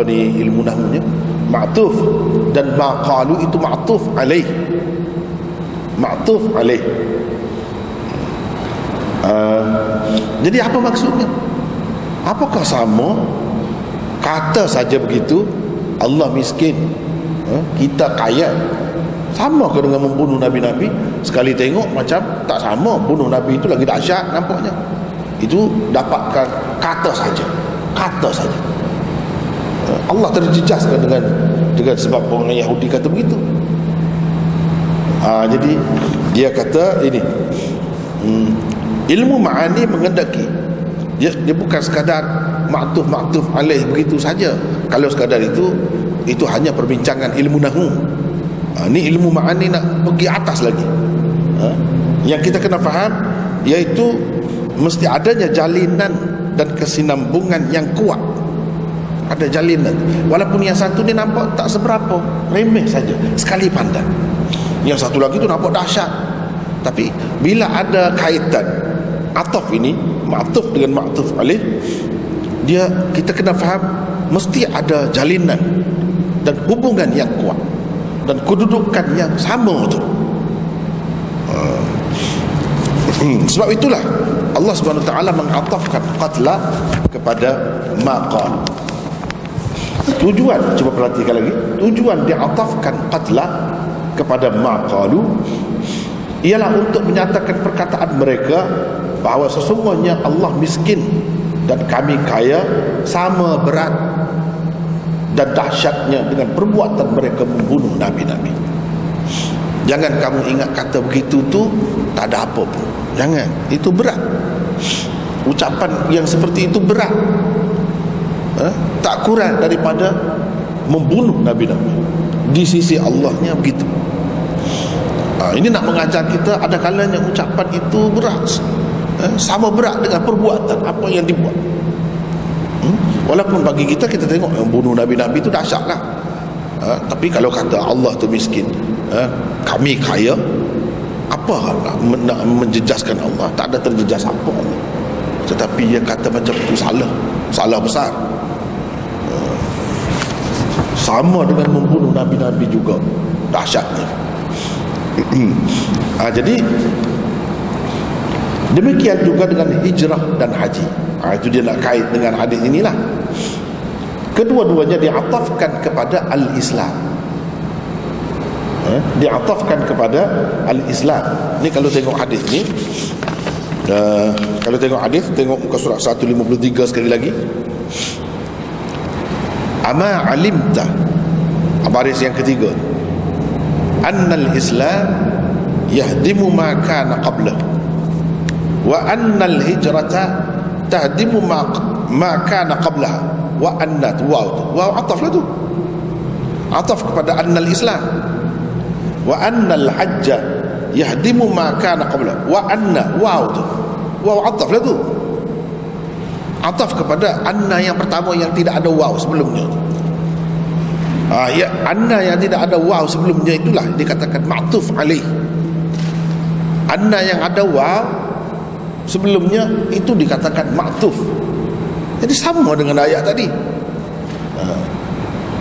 ilmu nahwunya ma'tuf, dan ma qalu itu ma'tuf alaih. Ma'tuf alaih. Jadi apa maksudnya? Apakah sama kata saja begitu, Allah miskin, kita kaya, sama ke dengan membunuh nabi-nabi? Sekali tengok macam tak sama. Bunuh nabi itu lagi dahsyat nampaknya. Itu dapatkan kata saja, kata saja. Allah terjejaskan dengan sebab orang Yahudi kata begitu. Jadi dia kata ini, ilmu ma'ani menghendaki dia bukan sekadar ma'tuf alaih begitu saja. Kalau sekadar itu hanya perbincangan ilmu nahwu. Ini ilmu ma'ani nak pergi atas lagi. Yang kita kena faham iaitu mesti adanya jalinan dan kesinambungan yang kuat. Ada jalinan, walaupun yang satu ni nampak tak seberapa, remeh saja, sekali pandang. Yang satu lagi tu nampak dahsyat. Tapi bila ada kaitan ataf ini, ma'tuf dengan ma'tuf alaih, kita kena faham mesti ada jalinan dan hubungan yang kuat dan kedudukan yang sama tu. Sebab itulah Allah Subhanahu Wa Taala mengatafkan qatla kepada maqal. Tujuan, cuba perhatikan lagi, tujuan diatafkan qatla kepada maqalu ialah untuk menyatakan perkataan mereka bahawa sesungguhnya Allah miskin dan kami kaya sama berat dan dahsyatnya dengan perbuatan mereka membunuh nabi-nabi. Jangan kamu ingat kata begitu tu tak ada apa pun. Jangan, itu berat. Ucapan yang seperti itu berat, tak kurang daripada membunuh Nabi-Nabi. Di sisi Allahnya begitu. Ini nak mengajar kita ada kalanya ucapan itu berat, sama berat dengan perbuatan apa yang dibuat. Walaupun bagi kita tengok yang bunuh Nabi-Nabi itu dahsyat lah, tapi kalau kata Allah tu miskin, kami kaya, apa nak menjejaskan Allah? Tak ada terjejas apa. Tetapi dia kata macam tu salah besar. Sama dengan membunuh Nabi-Nabi juga dahsyatnya. Jadi demikian juga dengan hijrah dan haji. Itu dia nak kait dengan hadis inilah. Kedua-duanya diatafkan kepada al-Islam. Diatafkan kepada al-Islam. Ni kalau tengok hadis ni, kalau tengok hadis, tengok muka surat 153 sekali lagi. Ama alimta, baris yang ketiga, annal Islam yahdimu ma kana qablah wa annal hijrata tahdimu ma kana qablaha wa anna wa ataf lah tu, ataf kepada annal Islam, wa annal hajja yahdimu ma kana qablah wa anna wa ataf lah tu, ataf kepada anna yang pertama yang tidak ada waw sebelumnya. Ya, anna yang tidak ada waw sebelumnya itulah dikatakan ma'tuf alaih. Anna yang ada waw sebelumnya itu dikatakan ma'tuf. Jadi sama dengan ayat tadi.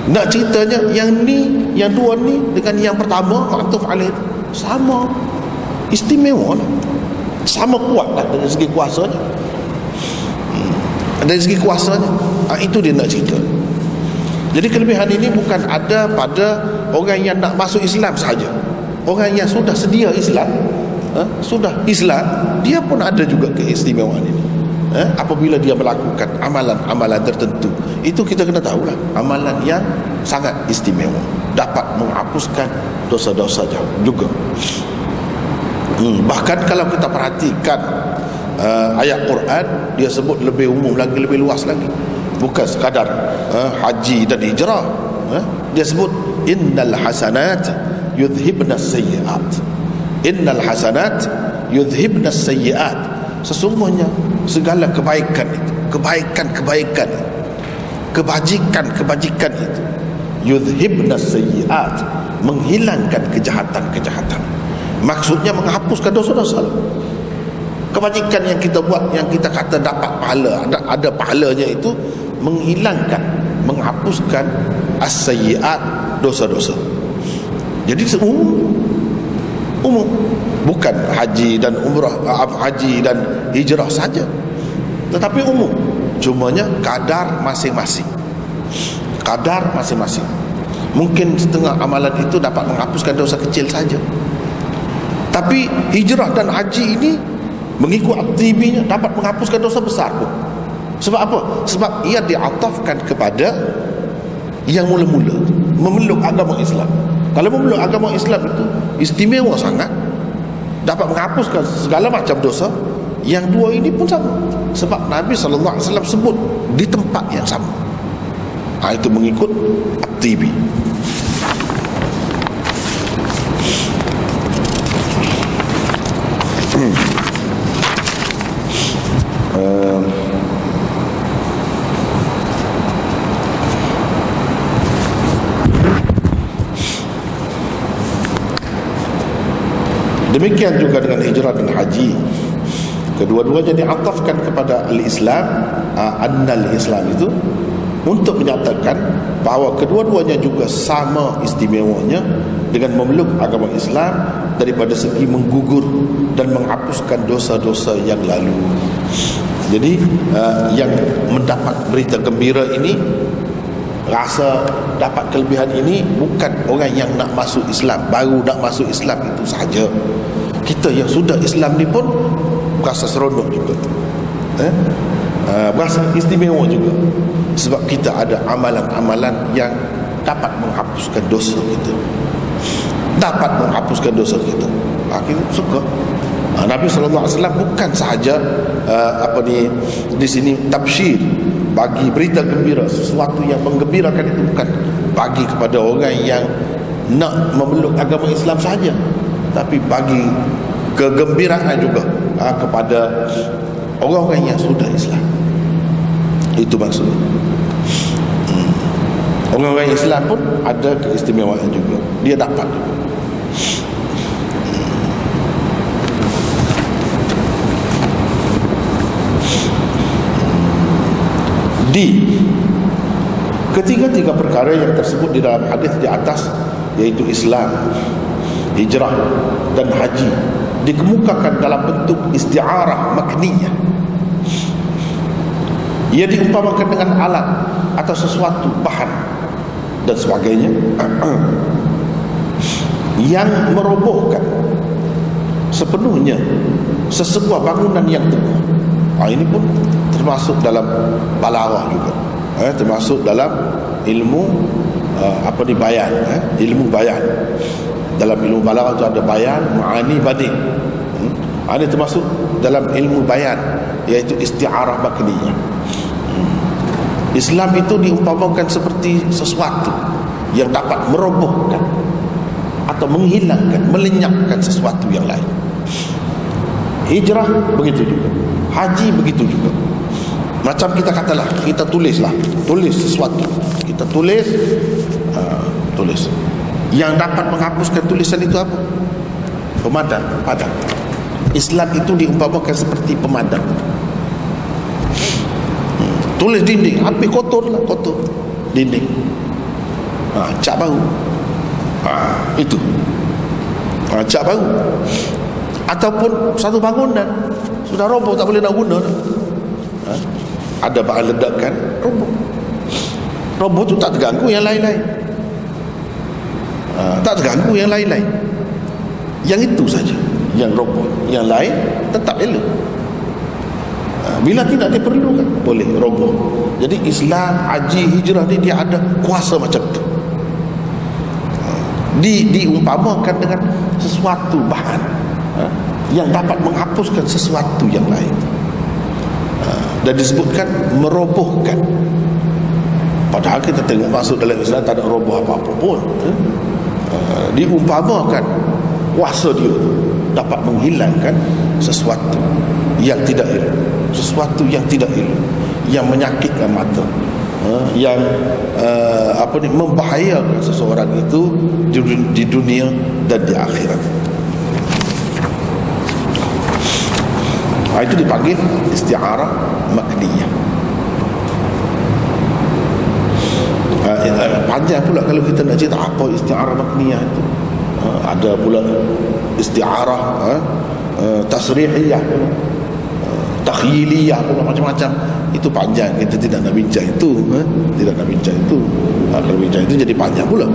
Nak ceritanya yang ni, yang dua ni dengan yang pertama ma'tuf alaih sama, istimewa lah. Sama kuat lah dari segi kuasanya. Dari segi kuasanya, itu dia nak cerita. Jadi kelebihan ini bukan ada pada orang yang nak masuk Islam sahaja. Orang yang sudah sedia Islam, sudah Islam, dia pun ada juga keistimewaan ini. Apabila dia melakukan amalan-amalan tertentu, itu kita kena tahulah, amalan yang sangat istimewa, dapat menghapuskan dosa-dosa juga. Bahkan kalau kita perhatikan ayat Quran, dia sebut lebih umum lagi, lebih luas lagi. Bukan sekadar haji dan hijrah. Dia sebut innal hasanat yudhibnas sayyiat. Innal hasanat yudhibnas sayyiat. Sesungguhnya segala kebaikan itu, kebaikan-kebaikan, kebajikan-kebajikan itu, yudhibnas sayyiat, menghilangkan kejahatan-kejahatan. Maksudnya menghapuskan dosa-dosa. Kebajikan yang kita buat, yang kita kata dapat pahala, ada pahalanya, itu menghilangkan, menghapuskan as-sayyiat, dosa-dosa. Jadi umum, bukan haji dan umrah, haji dan hijrah saja, tetapi umum. Cumanya kadar masing-masing. Kadar masing-masing. Mungkin setengah amalan itu dapat menghapuskan dosa kecil saja, tapi hijrah dan haji ini mengikut aktivinya dapat menghapuskan dosa besar pun. Sebab apa? Sebab ia diatafkan kepada yang mula-mula memeluk agama Islam. Kalau memeluk agama Islam itu istimewa sangat, dapat menghapuskan segala macam dosa. Yang dua ini pun sama, sebab Nabi SAW sebut di tempat yang sama. Itu mengikut aktivi. Demikian juga dengan hijrah dan haji. Kedua-duanya diatafkan kepada al-Islam. Annal Islam itu untuk menyatakan bahawa kedua-duanya juga sama istimewanya dengan memeluk agama Islam daripada segi menggugur dan menghapuskan dosa-dosa yang lalu. Jadi yang mendapat berita gembira ini, rasa dapat kelebihan ini, bukan orang yang nak masuk Islam, baru nak masuk Islam itu sahaja. Kita yang sudah Islam ni pun berasa seronok juga, berasa istimewa juga, sebab kita ada amalan-amalan yang dapat menghapuskan dosa kita. dapat menghapuskan dosa kita. Kita suka. Nabi SAW bukan sahaja di sini tabsyir, bagi berita gembira, sesuatu yang menggembirakan, itu bukan bagi kepada orang yang nak memeluk agama Islam saja, tapi bagi kegembiraan juga kepada orang-orang yang sudah Islam. Itu maksudnya. Orang-orang Islam pun ada keistimewaan juga, dia dapat juga. Ketiga-tiga perkara yang tersebut di dalam hadis di atas, yaitu Islam, hijrah dan haji, dikemukakan dalam bentuk isti'arah makniyah. Ia diumpamakan dengan alat atau sesuatu, bahan dan sebagainya yang merobohkan sepenuhnya sesebuah bangunan yang teguh. Ini pun termasuk dalam balaghah juga, termasuk dalam ilmu bayan, ilmu bayan. Dalam ilmu balaghah itu ada bayan, ma'ani, badi. Ini termasuk dalam ilmu bayan, yaitu isti'arah makniyah. Islam itu diumpamakan seperti sesuatu yang dapat merobohkan atau menghilangkan, melenyapkan sesuatu yang lain. Hijrah begitu juga, haji begitu juga. Macam kita katalah, kita tulis sesuatu, kita tulis yang dapat menghapuskan tulisan itu apa? Pemadam, padam. Islam itu diumpamakan seperti pemadam. Tulis dinding, api kotor dinding, cat baru, itu cat baru. Ataupun satu bangunan sudah roboh, tak boleh nak guna, ada bahan ledakan, roboh tu tak terganggu yang lain-lain, yang itu saja yang roboh, yang lain tetap elok. Bila tidak diperlukan, boleh roboh. Jadi Islam, haji, hijrah ni dia ada kuasa macam tu. Diumpamakan dengan sesuatu bahan yang dapat menghapuskan sesuatu yang lain, dan disebutkan merobohkan. Padahal kita tengok masuk dalam Islam tak ada roboh apa-apa pun. Diumpamakan kuasa dia dapat menghilangkan sesuatu yang tidak elok, sesuatu yang tidak elok, yang menyakitkan mata, yang membahayakan seseorang itu di dunia dan di akhirat. Itu dipanggil isti'arah makniyah. Panjang pula kalau kita nak cerita apa isti'arah makniyah itu. Ada pula isti'arah tasrihiyah, takhyiliyah, macam-macam. Itu panjang, kita tidak nak bincang itu, kalau bincang itu jadi panjang pula.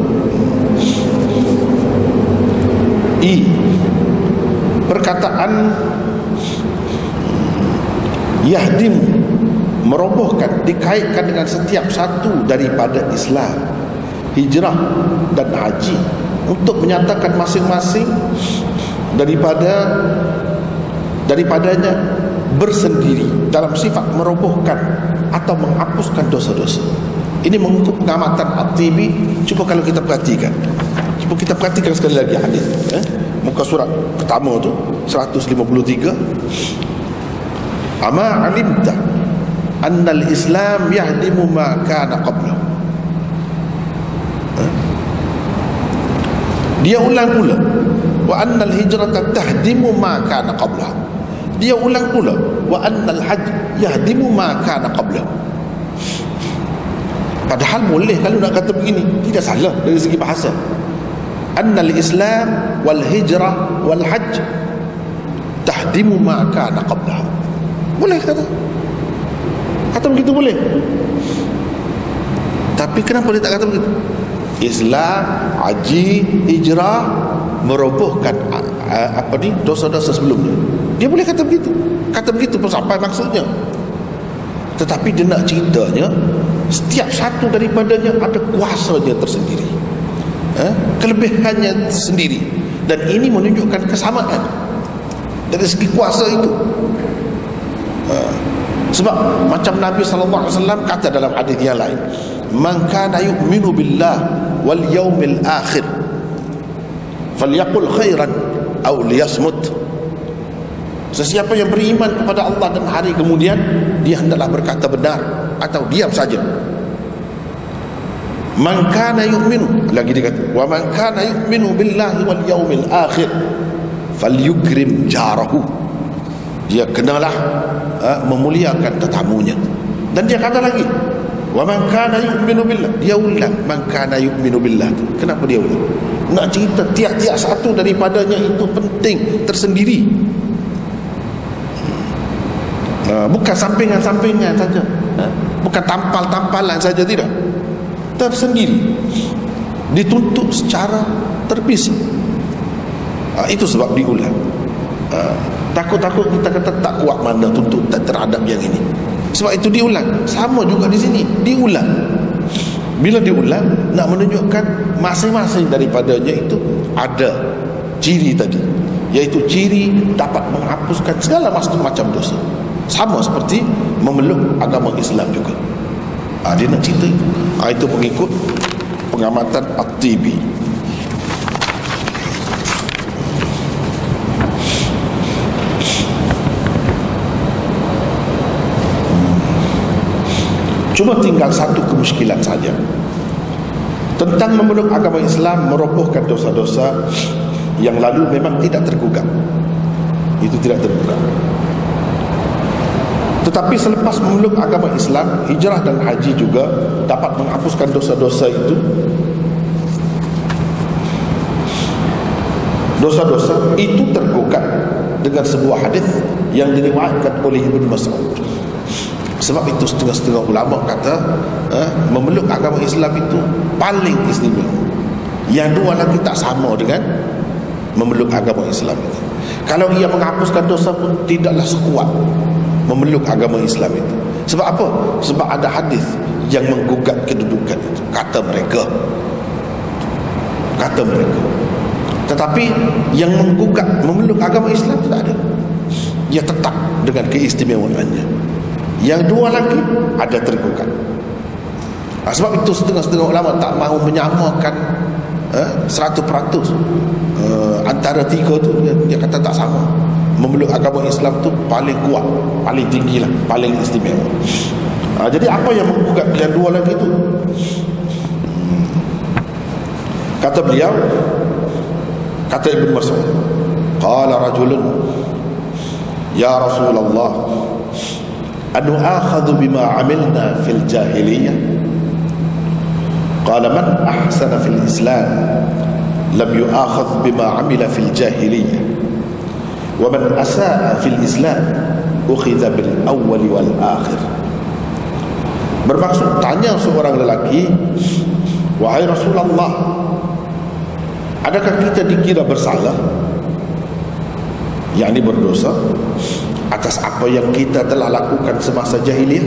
Perkataan yahdim, merobohkan, dikaitkan dengan setiap satu daripada Islam, hijrah dan haji, untuk menyatakan masing-masing daripadanya bersendiri dalam sifat merobohkan atau menghapuskan dosa-dosa. Ini mengikut pengamatan At-Tibi. Cuba kalau kita perhatikan, sekali lagi hadis, muka surat pertama tu 153. Ama alimta annal Islam yahdimu ma kana qablahu. Dia ulang pula, wa annal hijrata tahdimu ma kana qablahu. Dia ulang pula, wa annal hajj yahdimu ma kana qablahu. Padahal boleh kalau nak kata begini, tidak salah dari segi bahasa. Annal Islam wal hijrah wal hajj tahdimu ma kana qablahu. Boleh kata begitu, boleh. Tapi kenapa dia tak kata begitu? Islam, haji, hijrah merobohkan dosa-dosa sebelumnya. Dia boleh kata begitu. Kata begitu pun sampai maksudnya. Tetapi dia nak ceritanya, setiap satu daripadanya ada kuasanya tersendiri. kelebihannya sendiri, dan ini menunjukkan kesamaan dari segi kuasa itu. Sebab macam Nabi SAW kata dalam hadis yang lain, man kana yu'minu billah wal yaumil akhir falyaqul khairan aw liyasmut. Sesiapa yang beriman kepada Allah dan hari kemudian, dia hendaklah berkata benar atau diam saja. Man kana yu'minu, lagi dia kata, wa man kana yu'minu billahi wal yaumil akhir falyukrim jarahu. Dia kenalah memuliakan tetamunya. Dan dia kata lagi, wa man kana yu'minu billah. Dia ulang man kana yu'minu billah. Kenapa dia ulang? Nak cerita tiap-tiap satu daripadanya itu penting tersendiri. Bukan sampingan-sampingan saja, bukan tampal-tampalan saja, tidak, tersendiri, dituntut secara terpisah. Itu sebab diulang. Takut-takut kita kata tak kuat mana tuntutan terhadap yang ini, sebab itu diulang. Sama juga di sini, diulang. Bila diulang, nak menunjukkan masing-masing daripadanya itu ada ciri tadi, iaitu ciri dapat menghapuskan segala macam dosa. Sama seperti memeluk agama Islam juga. Dia nak cerita itu. Itu mengikut pengamatan At-Tibi. Cuma tinggal satu kemuskilan saja. Tentang memeluk agama Islam, merobohkan dosa-dosa yang lalu memang tidak tergugat. Itu tidak tergugat. Tetapi selepas memeluk agama Islam, hijrah dan haji juga dapat menghapuskan dosa-dosa itu. Dosa-dosa itu tergugat dengan sebuah hadis yang diriwayatkan oleh Ibnu Mas'ud. Sebab itu setengah-setengah ulama kata memeluk agama Islam itu paling istimewa. Yang dua lagi tak sama dengan memeluk agama Islam itu. Kalau ia menghapuskan dosa pun tidaklah sekuat memeluk agama Islam itu. Sebab apa? Sebab ada hadis yang menggugat kedudukan itu, kata mereka. Tetapi yang menggugat memeluk agama Islam itu tak ada. Ia tetap dengan keistimewaannya. Yang dua lagi ada tergugat. Sebab itu setengah-setengah ulama tak mahu menyamakan 100% antara tiga tu. Dia kata tak sama. Memeluk agama Islam tu paling kuat, paling tinggi lah, paling istimewa. Jadi apa yang menggugat yang dua lagi tu? Kata beliau, kata Ibnu Mas'ud, qala rajulun ya Rasulullah, anu akhadhu bima amilna fil jahiliyah? Qala man ahsana fil Islam lam yu'akhadh bima amila fil jahiliyah. Wa man asa'a fil Islam ukhidha bil awwal wal akhir. Bermaksud tanya seorang lelaki, wahai Rasulullah, adakah kita dikira bersalah, yakni berdosa, atas apa yang kita telah lakukan semasa jahiliyah?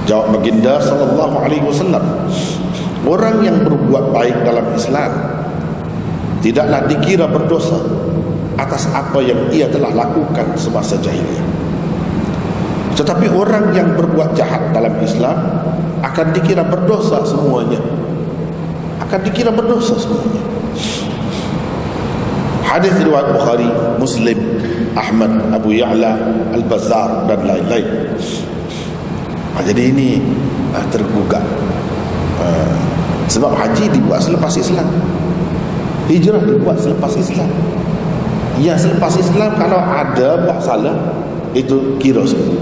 Jawab baginda sallallahu alaihi wasallam, orang yang berbuat baik dalam Islam tidaklah dikira berdosa atas apa yang ia telah lakukan semasa jahiliyah. Tetapi orang yang berbuat jahat dalam Islam akan dikira berdosa semuanya. Hadis riwayat Bukhari, Muslim, Ahmad, Abu Ya'la, Al-Bazzar dan lain-lain. Jadi ini tergugat. Sebab haji dibuat selepas Islam, hijrah dibuat selepas Islam. Yang selepas Islam kalau ada buat salah itu kira semua.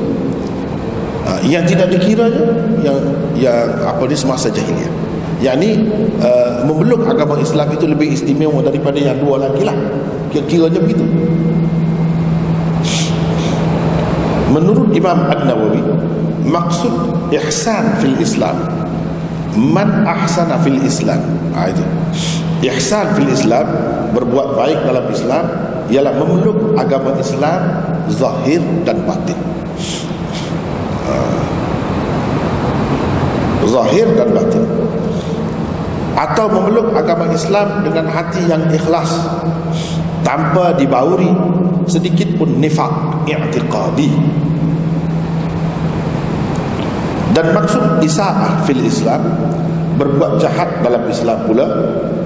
Yang tidak dikiranya yang apa ni semasa jahiliyah. Yang ni memeluk agama Islam itu lebih istimewa daripada yang dua lagi lah. Kira-kiranya begitu. Menurut Imam An-Nawawi, maksud ihsan fil Islam, man ahsana fil Islam. Itu ihsan fil Islam, berbuat baik dalam Islam, ialah memeluk agama Islam zahir dan batin. Zahir dan batin. atau memeluk agama Islam dengan hati yang ikhlas tanpa dibauri sedikit pun nifaq i'tiqadi. Dan maksud isa'ah fil Islam, berbuat jahat dalam Islam pula,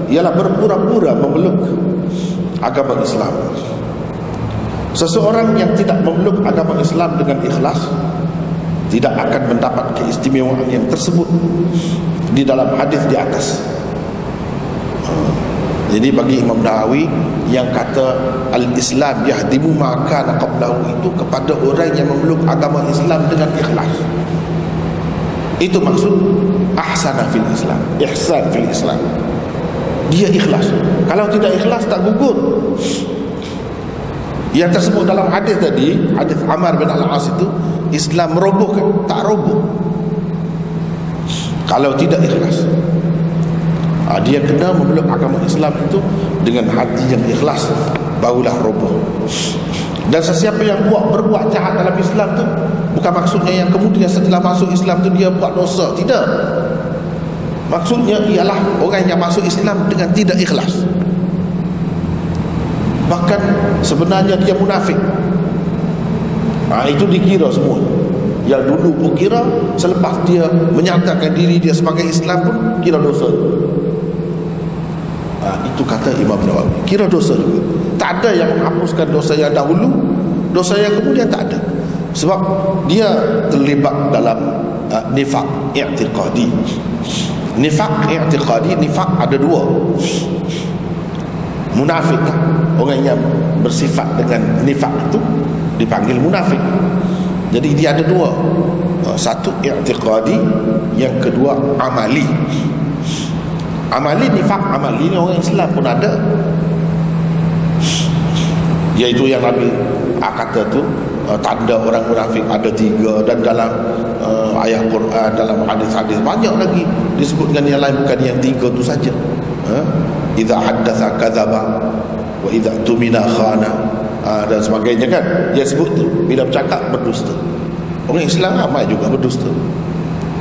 ialah berpura-pura memeluk agama Islam. Seseorang yang tidak memeluk agama Islam dengan ikhlas tidak akan mendapat keistimewaan yang tersebut di dalam hadis di atas. Jadi bagi Imam Nawawi yang kata al-Islam yahdimu ma kana qablahu, itu kepada orang yang memeluk agama Islam dengan ikhlas. Itu maksud ahsana fil Islam, ihsan fil Islam. Dia ikhlas. Kalau tidak ikhlas tak gugur. Yang tersebut dalam hadis tadi, hadis Ammar bin Al-As itu, Islam merobohkan, tak roboh kalau tidak ikhlas. Dia kena memeluk agama Islam itu dengan hati yang ikhlas, barulah roboh. Dan sesiapa yang berbuat jahat dalam Islam tu, bukan maksudnya yang kemudian setelah masuk Islam tu dia buat dosa, tidak. Maksudnya ialah orang yang masuk Islam dengan tidak ikhlas, bahkan sebenarnya dia munafik. Itu dikira semua. Yang dulu pun kira, selepas dia menyatakan diri dia sebagai Islam pun kira dosa. Itu kata Imam Nawawi, kira dosa juga. Tak ada yang menghapuskan dosa yang dahulu, dosa yang kemudian tak ada. Sebab dia terlibat dalam nifaq i'tiqadi. Nifaq i'tiqadi, nifaq ada dua. Munafik, orang yang bersifat dengan nifaq itu dipanggil munafik. Jadi dia ada dua. Satu i'tiqadi, yang kedua amali. Amali, nifaq amali ni orang Islam pun ada, iaitu yang Nabi kata tu, tanda orang munafik ada 3, dan dalam ayat Quran, dalam hadis-hadis banyak lagi disebutkan yang lain, bukan yang 3 tu saja. Idza haddatsa kadzaba wa idza tumina khana, dan sebagainya kan. Dia sebut tu, bila bercakap berdusta. Orang Islam ramai juga berdusta,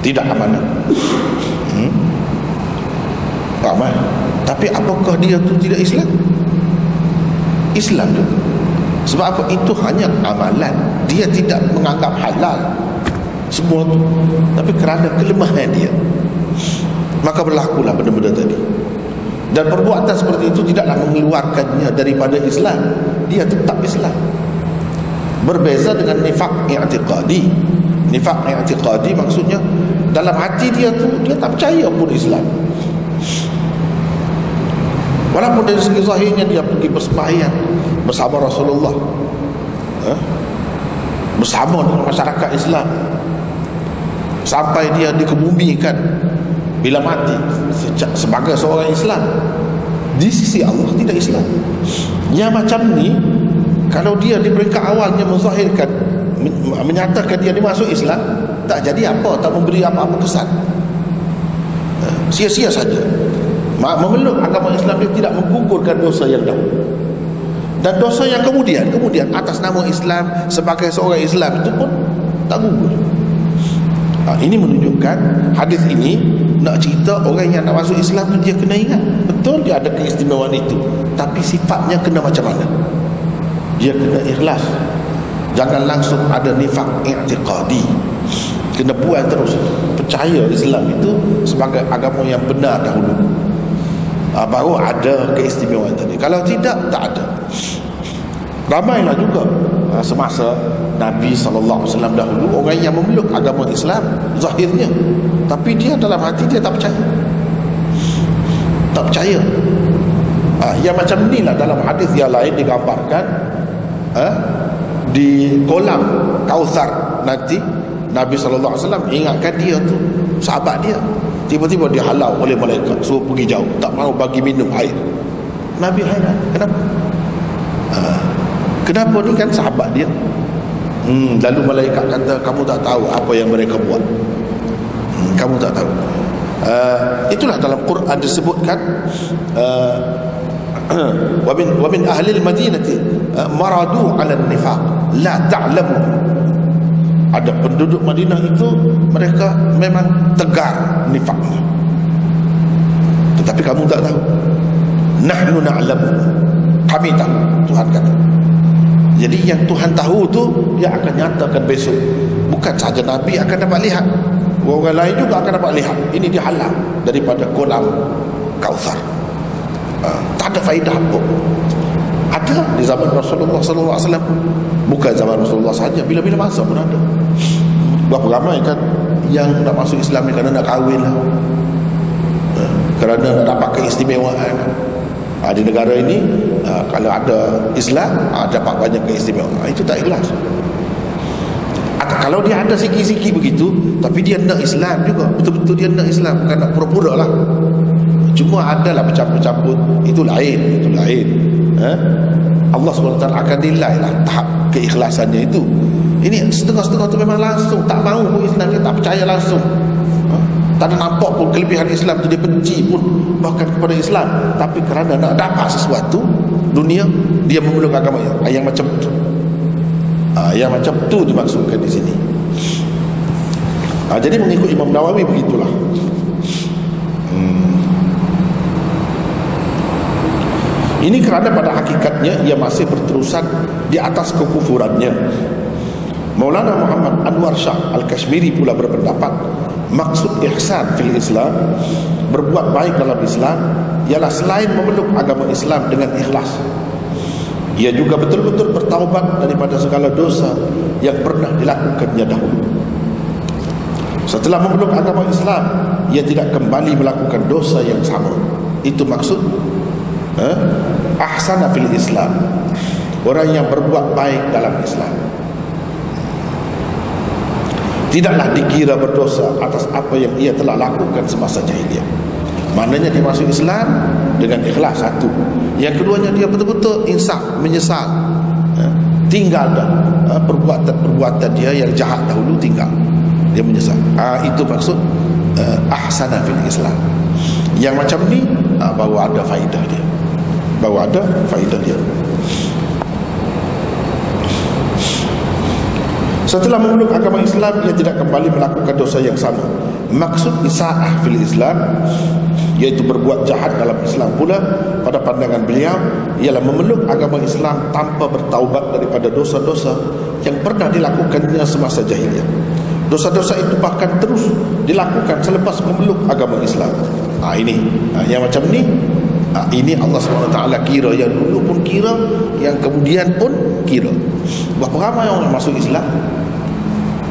tidak amanah. Ramai. Tapi apakah dia tu tidak Islam? Islam juga. Sebab apa? Itu hanya amalan. Dia tidak menganggap halal semua tu, tapi kerana kelemahan dia, maka berlakulah benda-benda tadi. Dan perbuatan seperti itu tidaklah mengeluarkannya daripada Islam. Dia tetap Islam. Berbeza dengan nifaq i'tiqadi. Nifaq i'tiqadi maksudnya dalam hati dia tu, dia tak percaya pun Islam. Walaupun dari segi zahirnya dia pergi bersembahyang bersama Rasulullah, bersama dengan masyarakat Islam, sampai dia dikebumikan bila mati sebagai seorang Islam, di sisi Allah tidak Islam. Yang macam ni, kalau dia di peringkat awalnya menzahirkan, menyatakan dia dimasuk Islam, tak jadi apa, tak memberi apa-apa kesan, sia-sia saja. Memeluk agama Islam dia tidak menggugurkan dosa yang dahulu, dan dosa yang kemudian atas nama Islam sebagai seorang Islam itu pun tak gugur. Ini menunjukkan, hadis ini nak cerita orang yang nak masuk Islam tu dia kena ingat betul dia ada keistimewaan itu, tapi sifatnya kena macam mana? Dia kena ikhlas. Jangan langsung ada nifaq i'tiqadi. Kena buat terus, percaya Islam itu sebagai agama yang benar dahulu, baru ada keistimewaan tadi. Kalau tidak, tak ada. Ramailah juga semasa Nabi SAW dahulu orang yang memeluk agama Islam zahirnya, tapi dia dalam hati dia tak percaya. Tak percaya. Yang macam inilah dalam hadis yang lain digambarkan, di kolam Kautsar nanti Nabi SAW ingatkan dia tu, sahabat dia, tiba-tiba dihalau oleh malaikat, suruh pergi jauh, tak mahu bagi minum air. Nabi hairan, kenapa? Kenapa ni kan sahabat dia. Lalu malaikat kata, kamu tak tahu apa yang mereka buat. Kamu tak tahu. Itulah dalam Quran disebutkan, wa min ahli al-madinati maradu 'ala an-nifaq la ta'lamu. Ada penduduk Madinah itu mereka memang tegar nifaknya, tetapi kamu tak tahu. Nahnu na'lamu, kami tahu, Tuhan kata. Jadi yang Tuhan tahu tu dia akan nyatakan besok. Bukan saja Nabi akan dapat lihat, orang lain juga akan dapat lihat. Ini dihalang daripada kolam Kautsar. Tak ada faedah apa. Ada di zaman Rasulullah SAW, bukan zaman Rasulullah saja, bila-bila masa pun ada. Berapa ramai kan yang nak masuk Islam ni kerana nak kahwin lah, kerana nak dapat keistimewaan. Di negara ini kalau ada Islam dapat banyak keistimewaan. Itu tak ikhlas. Atau kalau dia ada sikit-sikit begitu, tapi dia nak Islam juga, betul-betul dia nak Islam, bukan nak pura-pura lah. Cuma adalah bercampur-campur, itu lain. Allah SWT akan nilai lah tahap keikhlasannya itu. Ini setengah-setengah tu memang langsung tak mahu pun Islam, dia tak percaya langsung. Tak ada nampak pun kelebihan Islam tu, dia benci pun bahkan kepada Islam, tapi kerana nak dapat sesuatu dunia, dia memeluk agama yang macam tu. Yang macam tu dimaksudkan di sini. Jadi mengikut Imam Nawawi begitulah. Ini kerana pada hakikatnya ia masih berterusan di atas kekufurannya. Maulana Muhammad Anwar Shah Al-Kashmiri pula berpendapat, maksud ihsan fil Islam, berbuat baik dalam Islam, ialah selain memeluk agama Islam dengan ikhlas, ia juga betul-betul bertaubat daripada segala dosa yang pernah dilakukannya dahulu. Setelah memeluk agama Islam, ia tidak kembali melakukan dosa yang sama. Itu maksud ahsana fil Islam, orang yang berbuat baik dalam Islam, tidaklah dikira berdosa atas apa yang ia telah lakukan semasa jahiliah. Maknanya dia masuk Islam dengan ikhlas, satu. Yang keduanya dia betul-betul insaf, menyesal, tinggal dah perbuatan dia yang jahat dahulu, tinggal, dia menyesal. Itu maksud ahsana fil Islam. Yang macam ni baru ada faedah dia, Setelah memeluk agama Islam, ia tidak kembali melakukan dosa yang sama. Maksud isa'ah fil Islam, iaitu berbuat jahat dalam Islam pula, pada pandangan beliau, ialah memeluk agama Islam tanpa bertaubat daripada dosa-dosa yang pernah dilakukannya semasa jahiliah. Dosa-dosa itu bahkan terus dilakukan selepas memeluk agama Islam. Yang macam ni, ini Allah SWT kira, yang dulu pun kira, yang kemudian pun kira. Berapa ramai orang masuk Islam,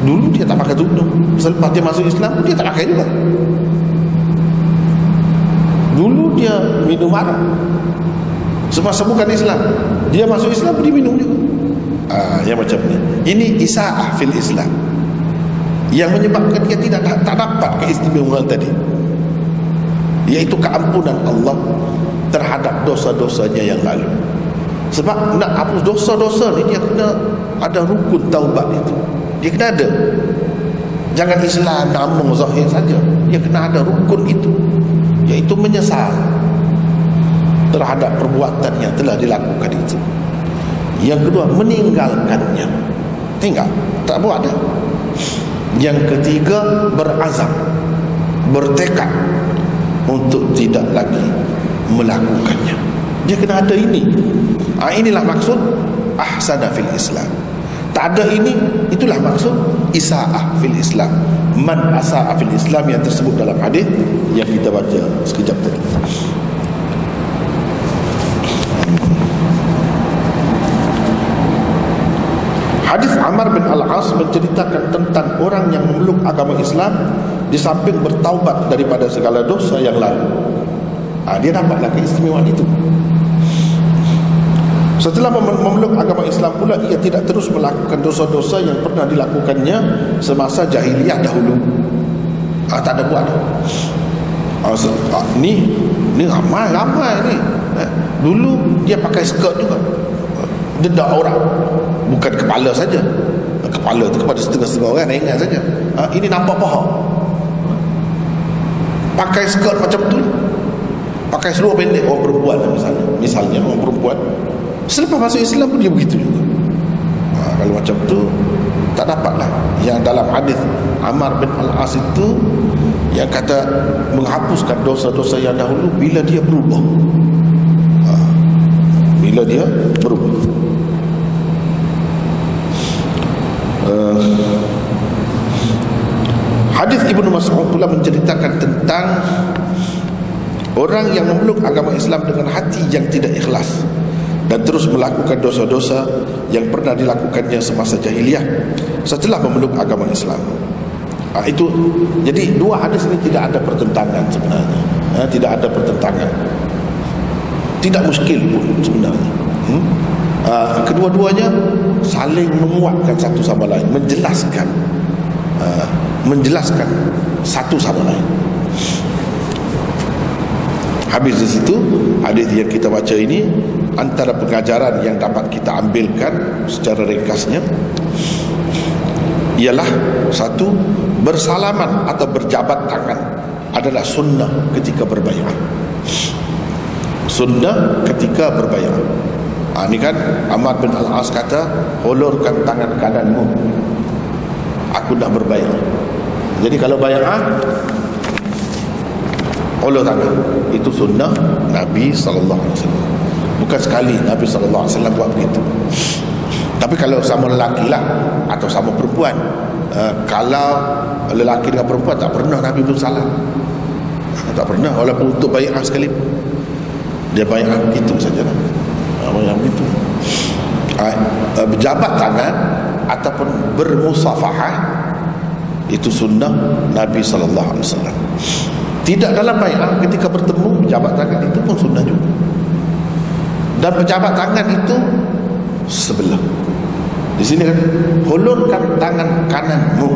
dulu dia tak pakai tudung, selepas dia masuk Islam dia tak pakai juga. Dulu dia minum arak semasa bukan Islam, dia masuk Islam dia minum juga. Yang macam ni, ini isa'ah fil Islam, yang menyebabkan dia tak dapat keistimewaan tadi, iaitu keampunan Allah terhadap dosa-dosanya yang lalu. Sebab nak hapus dosa-dosa ni, dia kena ada rukun taubat itu, dia kena ada. Jangan Islam nama zahir saja, dia kena ada rukun itu, iaitu menyesal terhadap perbuatan yang telah dilakukan itu. Yang kedua, meninggalkannya, tinggal, tak buat dah. Yang ketiga, berazam, bertekad untuk tidak lagi melakukannya. Dia kena ada ini. Inilah maksud ahsana fil Islam. Tak ada ini, itulah maksud isa'ah fil Islam. Man asa'a fil Islam, yang tersebut dalam hadis yang kita baca sekejap tadi. Hadis Amr bin Al-As menceritakan tentang orang yang memeluk agama Islam di samping bertaubat daripada segala dosa yang lalu. Dia dapatlah keistimewaan itu. Setelah memeluk agama Islam pula, ia tidak terus melakukan dosa-dosa yang pernah dilakukannya semasa jahiliyah dahulu. Tak ada buat. Ni ramai ni. Dulu dia pakai skirt juga, dedak orang, bukan kepala saja. Kepala tu kepada setengah-setengah orang, ingat saja. Ini nampak paha, pakai skirt macam tu, pakai seluar pendek orang perempuan misalnya orang perempuan, selepas masuk Islam pun dia begitu juga. Kalau macam tu tak dapatlah. Yang dalam hadis Amr bin Al-As itu yang kata menghapuskan dosa-dosa yang dahulu bila dia berubah. Bila dia berubah. Hadis Ibnu Mas'ud pula menceritakan tentang orang yang memeluk agama Islam dengan hati yang tidak ikhlas dan terus melakukan dosa-dosa yang pernah dilakukannya semasa jahiliyah setelah memeluk agama Islam. Itu jadi dua hadis ini tidak ada pertentangan sebenarnya. Tidak ada pertentangan. Tidak muskil pun sebenarnya. Kedua-duanya saling menguatkan satu sama lain, menjelaskan satu sama lain. Habis di situ hadis yang kita baca ini, antara pengajaran yang dapat kita ambilkan secara ringkasnya ialah satu, bersalaman atau berjabat tangan adalah sunnah ketika berbaiat. Sunnah ketika berbaiat. Ini kan Amr bin Al-As kata, hulurkan tangan kananmu, aku nak berbaiat. Jadi kalau baiat, hulur tangan. Itu sunnah Nabi SAW. Bukan sekali Nabi SAW buat begitu. Tapi kalau sama lelaki lah, atau sama perempuan, kalau lelaki dengan perempuan, tak pernah Nabi bersalam. Tak pernah, walaupun untuk baiat sekali, dia baiat begitu sajalah. Yang begitu. Berjabat tangan ataupun bermusafahah, itu sunnah Nabi SAW. Tidak dalam baiat, ketika bertemu berjabat tangan, itu pun sunnah juga. Dan berjabat tangan itu sebelah. Di sini kan, hulurkan tangan kananmu,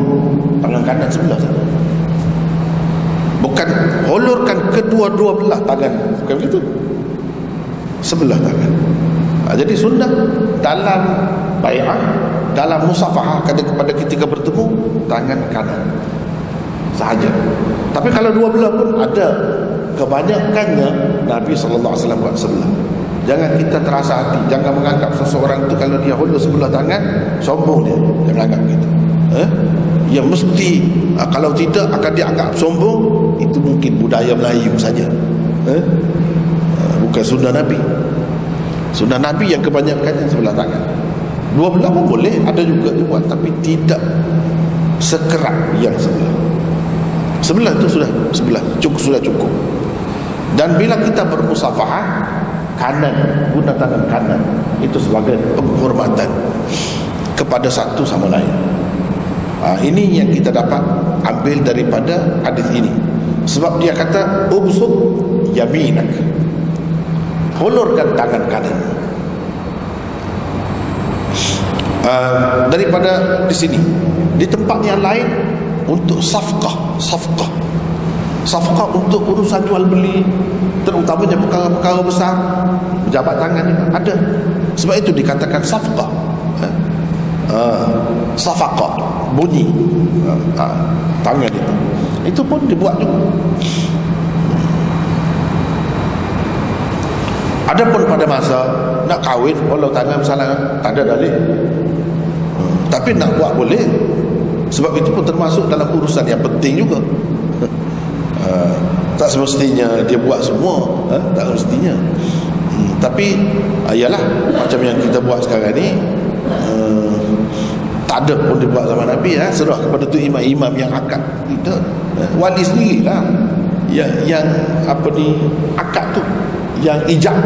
tangan kanan sebelah saja. Bukan hulurkan kedua-dua belah tangan, bukan begitu. Sebelah tangan. Jadi sunnah dalam baiat, dalam musafahah kepada ketika bertemu, tangan kanan sahaja. Tapi kalau dua belah pun ada. Kebanyakannya Nabi SAW buat sebelah. Jangan kita terasa hati, jangan menganggap seseorang itu kalau dia hulur sebelah tangan, sombong dia. Jangan anggap begitu. Ya mesti, kalau tidak akan dianggap sombong. Itu mungkin budaya Melayu saja. Bukan sunnah Nabi. Sunnah Nabi yang kebanyakannya sebelah tangan. Dua belah pun boleh, ada juga dibuat, tapi tidak sekerat yang sebelah. Sebelah itu sudah cukup. Dan bila kita bermusafahah, kanan, guna tangan kanan, itu sebagai penghormatan kepada satu sama lain. Ini yang kita dapat ambil daripada hadis ini. Sebab dia kata, ubsut yaminak, hulurkan tangan kanan. Daripada di sini, di tempat yang lain untuk safqah untuk urusan jual beli, terutamanya perkara-perkara besar, berjabat tangan ada. Sebab itu dikatakan safqah. Safaqah, bunyi tangan itu pun dibuat juga. Adapun pada masa nak kahwin, kalau tangan misalnya tak ada dalil, tapi nak buat boleh. Sebab itu pun termasuk dalam urusan yang penting juga. Tak semestinya dia buat semua, tak semestinya. Tapi ialah macam yang kita buat sekarang ni, tak ada pun dibuat zaman Nabi. Serah kepada tu imam-imam yang akad. Tidak, wali sendirilah yang apa ni, akad tu, yang ijab,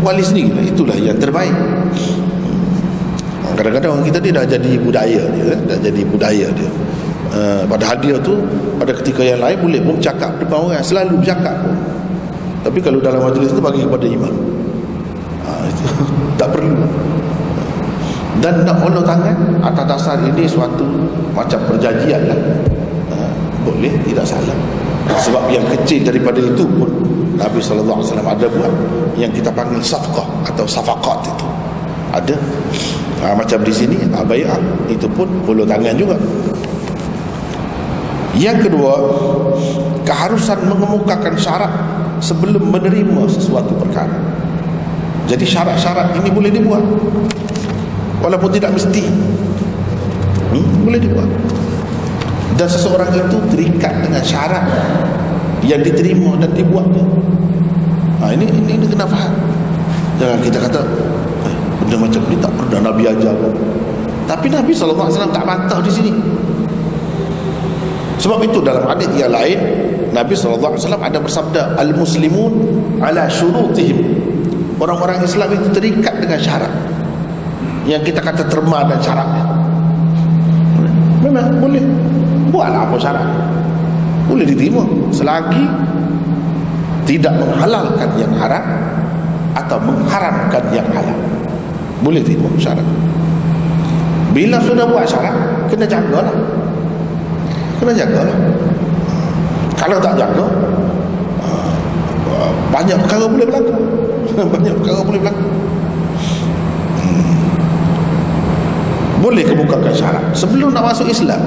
wali sendirilah, itulah yang terbaik. Kadang-kadang orang kita ni dah jadi budaya dia, padahal dia tu pada ketika yang lain boleh pun bercakap depan orang, selalu bercakap pun. Tapi kalau dalam majlis tu bagi kepada imam, itu tak perlu. Dan nak hulur tangan atas dasar ini suatu macam perjanjian lah, boleh, tidak salah. Sebab yang kecil daripada itu pun Nabi SAW ada buat, yang kita panggil safqah atau safaqat, itu ada. Macam di sini baiat, itu pun hulur tangan juga. Yang kedua, keharusan mengemukakan syarat sebelum menerima sesuatu perkara. Jadi syarat-syarat ini boleh dibuat, walaupun tidak mesti, boleh dibuat. Dan seseorang itu terikat dengan syarat yang diterima dan dibuatnya. Ini kena faham. Jangan kita kata benda macam ni tak pernah Nabi ajar pun. Tapi Nabi SAW tak bantah di sini. Sebab itu dalam hadis yang lain Nabi SAW ada bersabda, al-muslimun ala syurutihim. Orang-orang Islam itu terikat dengan syarat yang kita kata terma dan syaratnya. Memang boleh buatlah apa syarat, boleh diterima selagi tidak menghalalkan yang haram atau mengharamkan yang halal. Boleh terima syarat. Bila sudah buat syarat, kena jagalah. Kalau tak jaga, banyak perkara boleh berlaku. Boleh kebukakan syarat sebelum nak masuk Islam.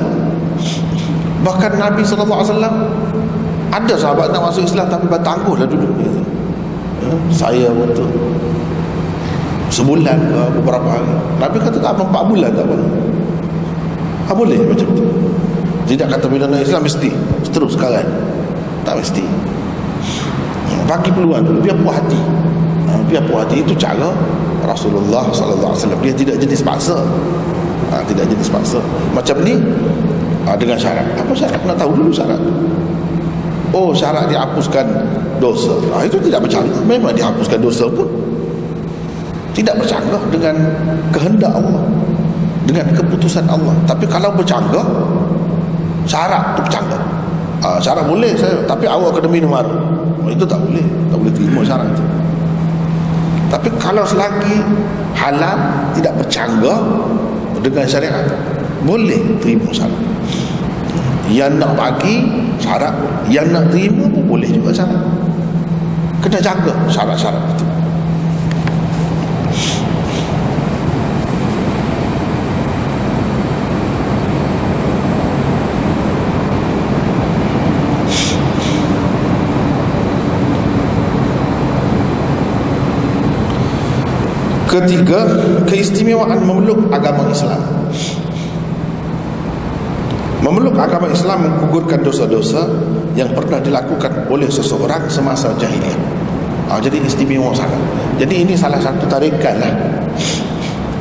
Bahkan Nabi SAW ada sahabat nak masuk Islam tapi bertangguhlah duduk dia. Saya untuk sebulan ke beberapa hari. Nabi kata tak apa, 4 bulan tak apa. Boleh macam tu. Tidak kata bila nak Islam mesti terus sekarang. Tak mesti. Bagi peluang dulu, biar puas hati. Biar puas hati. Itu cara Rasulullah SAW. Dia tidak jenis paksa. Tidak jenis paksa. Macam ni dengan syarat. Apa syarat? Nak tahu dulu syarat. Oh, syarat dihapuskan dosa. Itu tidak bercanggah. Memang dihapuskan dosa pun tidak bercanggah dengan kehendak Allah, dengan keputusan Allah. Tapi kalau bercanggah, syarat tu bercanggah. Syarat boleh saya, tapi awak kena minum arak. Itu tak boleh. Tak boleh terima syarat itu. Tapi kalau selagi halal, tidak bercanggah dengan syariat, boleh terima syarat. Yang nak bagi syarat, yang nak terima pun boleh juga syarat. Kena jaga syarat-syarat itu. Ketiga, keistimewaan memeluk agama Islam. Memeluk agama Islam menggugurkan dosa-dosa yang pernah dilakukan oleh seseorang semasa jahiliyah. Jadi istimewa sangat. Jadi ini salah satu tarikan lah.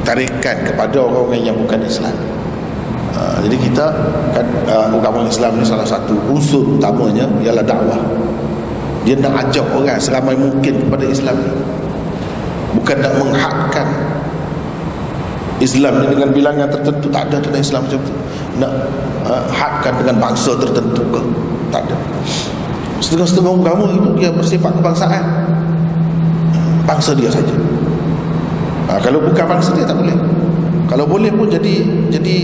Tarikan kepada orang-orang yang bukan Islam. Jadi kita kan agama Islam ni salah satu unsur utamanya ialah dakwah. Dia nak ajak orang seramai mungkin kepada Islam ni. Bukan nak menghadkan Islam ni dengan bilangan tertentu. Tak ada dalam Islam macam tu. Nak hadkan dengan bangsa tertentu ke? Tak ada. Setengah-setengah agama itu dia bersifat kebangsaan. Bangsa dia saja. Kalau bukan bangsa dia tak boleh. Kalau boleh pun jadi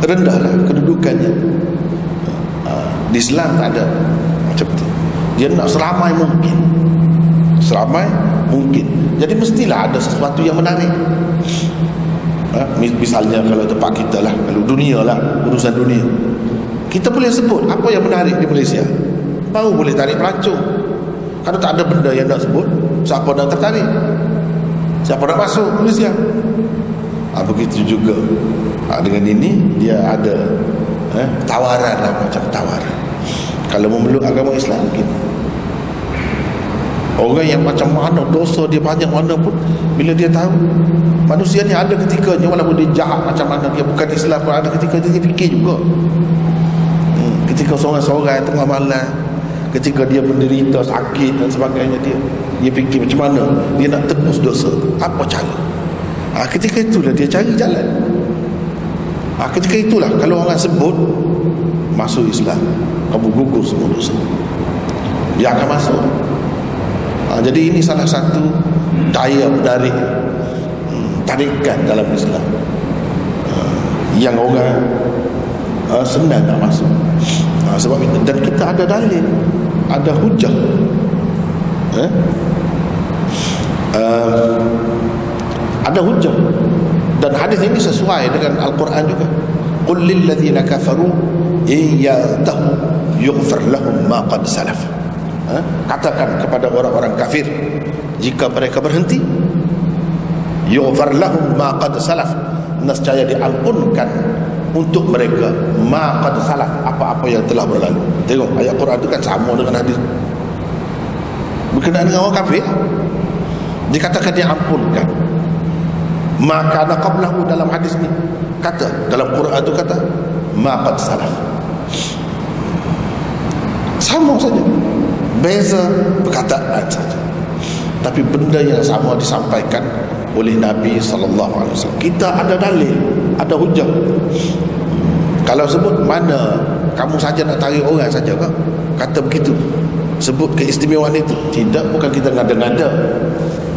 rendahlah kedudukannya. Di Islam tak ada macam tu. Dia nak seramai mungkin. Seramai mungkin. Jadi mestilah ada sesuatu yang menarik. Misalnya kalau tempat kita lah, kalau dunia lah, urusan dunia, kita boleh sebut apa yang menarik di Malaysia, baru boleh tarik pelancong. Kalau tak ada benda yang nak sebut, siapa nak tertarik? Siapa nak masuk Malaysia? Begitu juga dengan ini dia ada tawaran lah, macam tawaran. Kalau memeluk agama Islam mungkin orang yang macam mana dosa dia banyak mana pun, bila dia tahu manusia ni ada ketikanya walaupun dia jahat macam mana, dia bukan Islam pun ada ketika dia fikir juga. Ketika seorang-seorang yang tengah malam, ketika dia menderita sakit dan sebagainya, dia fikir macam mana dia nak tebus dosa, apa cara. Ketika itulah dia cari jalan. Ketika itulah kalau orang sebut masuk Islam, kamu gugur semua dosa, dia akan masuk. Jadi ini salah satu daya menarik, tarikan dalam Islam, yang orang senang nak masuk. Sebab itu, dan kita ada dalil, ada hujah, ada hujah, dan hadis ini sesuai dengan Al-Quran juga. Qul lil ladzina kafaru in yantahu yughfar lahum ma qad salaf. Katakan kepada orang-orang kafir, jika mereka berhenti, yughfar lahum ma qad salaf, nescaya diampunkan untuk mereka ma qad salaf, apa-apa yang telah berlalu. Tengok ayat Quran itu kan sama dengan hadis berkenaan dengan orang kafir. Dikatakan dia ampunkan maka ada qablahu. Dalam hadis ni kata, dalam Quran itu kata ma qad salaf, sama saja, beza perkataan saja, tapi benda yang sama disampaikan oleh Nabi SAW. Kita ada dalil, ada hujah. Kalau sebut mana kamu saja nak tarik orang saja ke? Kata begitu, sebut keistimewaan itu. Tidak, bukan kita ngada-ngada.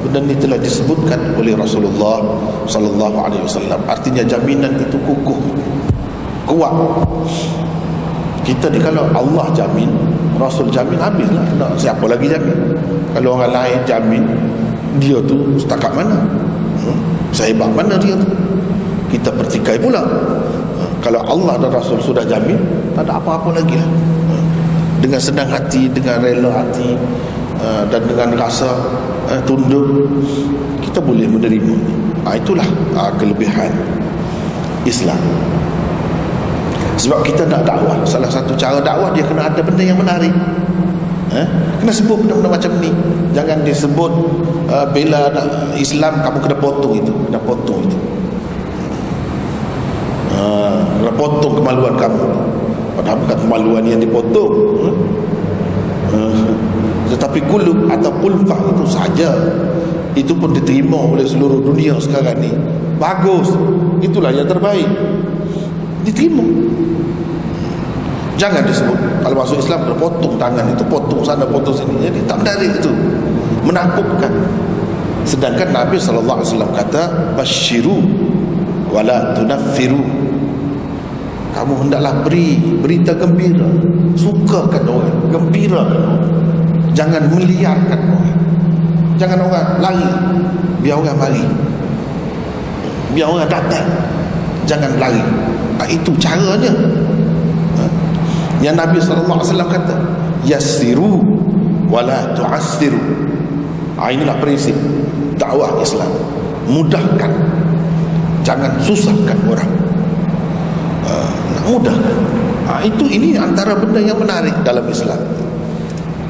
Benda ini telah disebutkan oleh Rasulullah SAW. Artinya jaminan itu kukuh, kuat. Kita ni kalau Allah jamin, Rasul jamin, habislah. Tak, siapa lagi jamin? Kalau orang lain jamin, dia tu setakat mana? Sehebat mana dia tu? Kita pertikai pula. Kalau Allah dan Rasul sudah jamin, tak ada apa-apa lagi lah. Dengan senang hati, dengan rela hati, dan dengan rasa tunduk, kita boleh menerima. Itulah kelebihan Islam. Sebab kita nak dakwah, salah satu cara dakwah dia kena ada benda yang menarik. Kena sebut benda-benda macam ni. Jangan disebut bela Islam, kamu kena potong itu, kena potong itu, kena potong kemaluan kamu. Padahal bukan kemaluan yang dipotong, tetapi kulub atau pulfah itu saja. Itu pun diterima oleh seluruh dunia sekarang ni. Bagus, itulah yang terbaik, diterima. Jangan disebut kalau masuk Islam kena potong tangan itu, potong sana, potong sini. Jadi tak menarik itu, menakutkan. Sedangkan Nabi SAW kata basyiru wala tunaffiru. Kamu hendaklah beri berita gembira, sukakan orang, gembirakan orang. Jangan meliarkan orang. Jangan orang lari, biar orang mari, biar orang datang. Jangan lari. Itu caranya. Yang Nabi SAW kata yassiru wala tu'assiru. Inilah prinsip dakwah Islam. Mudahkan, jangan susahkan orang. Mudahkan. Ini antara benda yang menarik dalam Islam.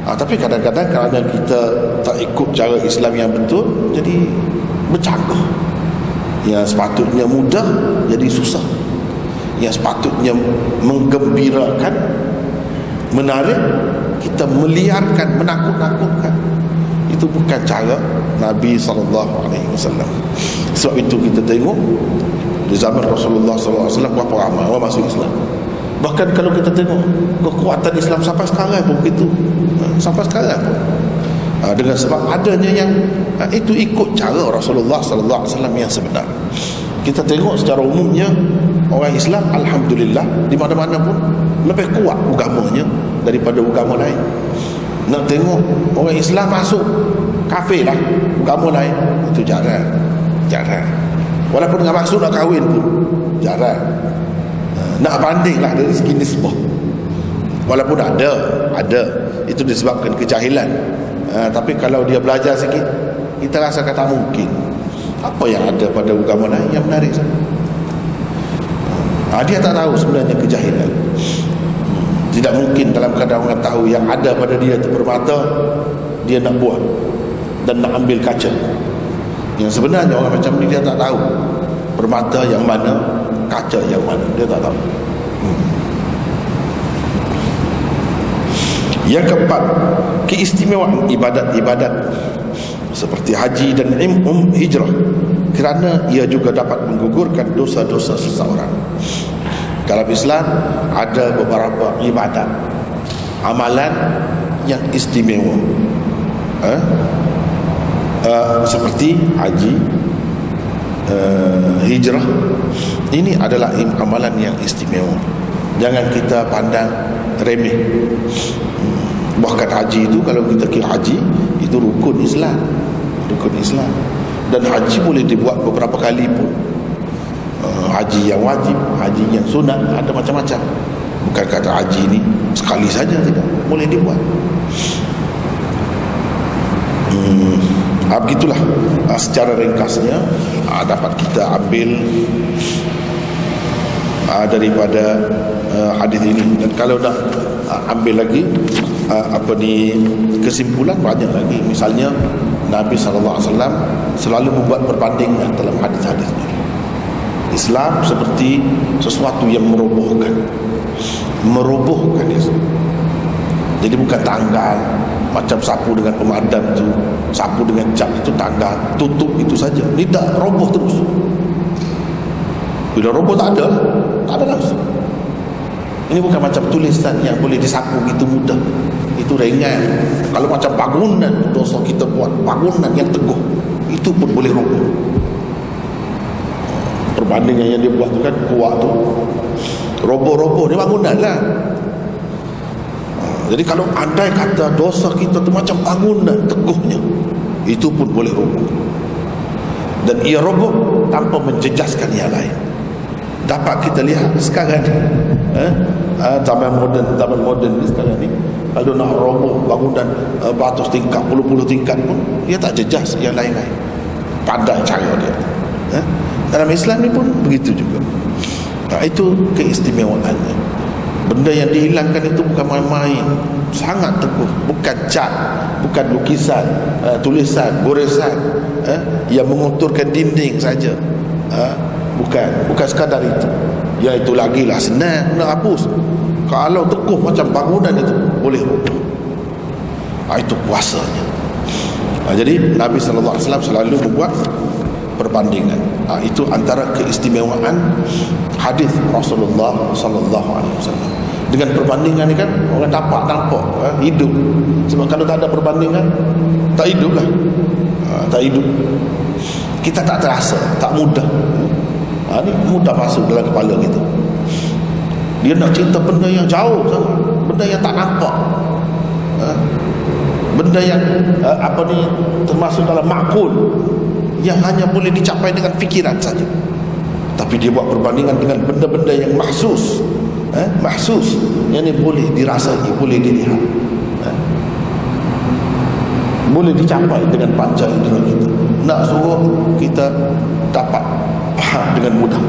Tapi kadang-kadang kerana kita tak ikut cara Islam yang betul, jadi bercanggah. Yang sepatutnya mudah jadi susah. Yang sepatutnya menggembirakan, menarik, kita meliarkan, menakut-nakutkan. Itu bukan cara Nabi SAW. Sebab itu kita tengok di zaman Rasulullah SAW berapa ramai orang masuk Islam. Bahkan kalau kita tengok kekuatan Islam sampai sekarang pun begitu, sampai sekarang pun, dengan sebab adanya yang itu ikut cara Rasulullah SAW yang sebenar. Kita tengok secara umumnya orang Islam, alhamdulillah, di mana-mana pun lebih kuat agamanya daripada agama lain. Nak tengok orang Islam masuk kafir lah, agama lain, itu jarang. Walaupun dengan maksud nak kahwin pun jarang. Nak banding lah dari segi nisbah. Walaupun ada itu disebabkan kejahilan. Tapi kalau dia belajar sikit, kita rasa kata mungkin. Apa yang ada pada agama lain yang menarik sana? Dia tak tahu sebenarnya kejahilan. Tidak mungkin dalam keadaan orang tahu yang ada pada dia itu permata, dia nak buat dan nak ambil kaca. Yang sebenarnya orang macam ni dia tak tahu permata yang mana, kaca yang mana, dia tak tahu. Yang keempat, keistimewaan ibadat-ibadat seperti haji dan hijrah, kerana ia juga dapat menggugurkan dosa-dosa seseorang. Dalam Islam ada beberapa ibadat, amalan yang istimewa, seperti haji, hijrah. Ini adalah amalan yang istimewa. Jangan kita pandang remeh. Bahkan haji itu, kalau kita kira haji itu rukun Islam, dan haji boleh dibuat beberapa kali pun. Haji yang wajib, haji yang sunat, ada macam-macam. Bukan kata haji ini sekali saja, tidak, boleh dibuat. Begitulah secara ringkasnya dapat kita ambil daripada hadis ini. Dan kalau nak ambil lagi kesimpulan, banyak lagi. Misalnya Nabi SAW selalu membuat perbandingan dalam hadis-hadisnya. Islam seperti sesuatu yang merobohkan Islam. Jadi bukan tanggal macam sapu dengan pemadam itu, sapu dengan cat itu tanggal, tutup itu saja. Tidak, roboh terus. Bila roboh tak ada langsung. Ini bukan macam tulisan yang boleh disapu gitu mudah. Itu ringan. Kalau macam bangunan, dosa kita buat bangunan yang teguh, itu pun boleh roboh. Perbandingan yang dia buat tu kan, kuat tu roboh-roboh, dia bangunan lah. Jadi kalau andai kata dosa kita tu macam bangunan teguhnya, itu pun boleh roboh. Dan ia roboh tanpa menjejaskan yang lain. Dapat kita lihat sekarang ni, zaman moden ni sekarang ni, kalau nak roboh bangunan beratus tingkat, puluh-puluh tingkat pun, dia tak jejas yang lain-lain. Pandai cara dia. Dalam Islam ni pun begitu juga. Itu keistimewaannya. Benda yang dihilangkan itu bukan main-main, sangat teguh. Bukan cat, bukan lukisan, tulisan, goresan yang mengotorkan dinding saja. Bukan sekadar itu. Ya itu lagilah senang nak hapus. Kalau teguh macam bangunan itu, boleh roboh. Itu kuasanya. Jadi Nabi SAW selalu membuat perbandingan. Itu antara keistimewaan hadis Rasulullah SAW. Dengan perbandingan ni kan orang nampak hidup. Sebab kalau tak ada perbandingan, tak hidup lah. Tak hidup. Kita tak terasa, tak mudah. Ni mudah masuk dalam kepala kita. Dia nak cerita benda yang jauh sangat, benda yang tak nampak, benda yang termasuk dalam makul, yang hanya boleh dicapai dengan fikiran saja. Tapi dia buat perbandingan dengan benda-benda yang mahsus, yang ni boleh dirasai, boleh dilihat, boleh dicapai dengan panca indera kita. Nak suruh kita dapat faham dengan mudah.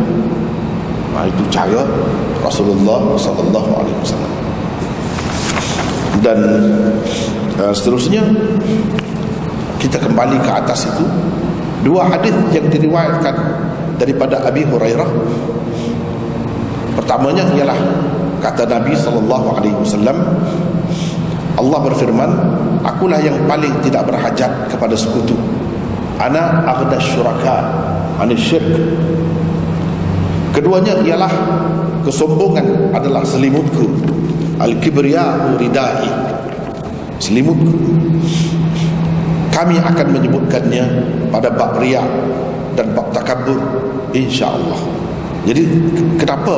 Itu cara Rasulullah SAW. Dan seterusnya kita kembali ke atas itu. Dua hadis yang diriwayatkan daripada Abi Hurairah. Pertamanya ialah kata Nabi SAW, Allah berfirman, akulah yang paling tidak berhajat kepada sekutu. Ana aghna syuraka anil syirk. Keduanya ialah kesombongan adalah selimutku. Al-kibriya'u ridai, selimutku. Kami akan menyebutkannya pada bab riya dan bab takabur, insya-Allah. Jadi kenapa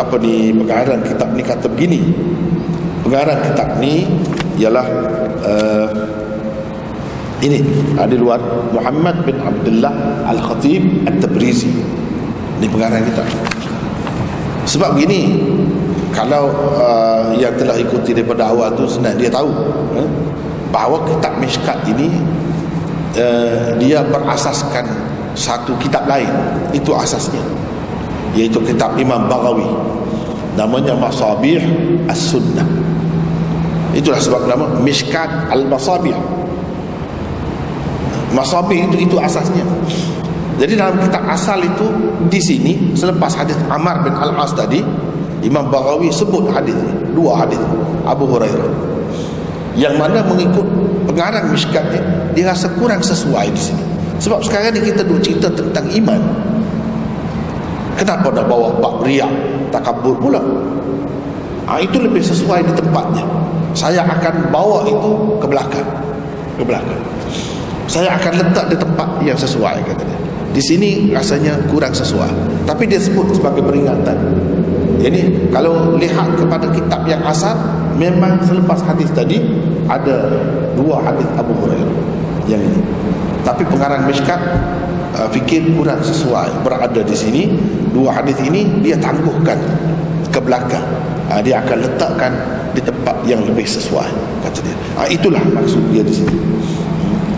pengarang kitab ni kata begini? Pengarang kitab ni ialah ini di luar Muhammad bin Abdullah Al-Khatib At-Tabrizi. Ini pengarang kitab. Sebab begini, kalau yang telah ikuti daripada awal tu senang dia tahu bahawa kitab Mishkat ini dia berasaskan satu kitab lain. Itu asasnya, iaitu kitab Imam Baghawi, namanya Masabih As-Sunnah. Itulah sebab nama Mishkat Al-Masabih. Masabih itu asasnya. Jadi dalam kitab asal itu, di sini selepas hadis Ammar bin Al-As tadi, Imam Baghawi sebut hadis, dua hadis Abu Hurairah, yang mana mengikut pengarang Mishkat ni, dia rasa kurang sesuai di sini. Sebab sekarang ni kita duk cerita tentang iman, kenapa nak bawa bab riya, takabur pula? Itu lebih sesuai di tempatnya. Saya akan bawa itu ke belakang. Saya akan letak di tempat yang sesuai, kata dia. Di sini rasanya kurang sesuai, tapi dia sebut sebagai peringatan. Jadi kalau lihat kepada kitab yang asal, memang selepas hadis tadi ada dua hadis Abu Hurairah yang ini. Tapi pengarang Mishkat fikir kurang sesuai berada di sini. Dua hadis ini dia tangguhkan ke belakang. Dia akan letakkan di tempat yang lebih sesuai, kata dia. Itulah maksud dia di sini.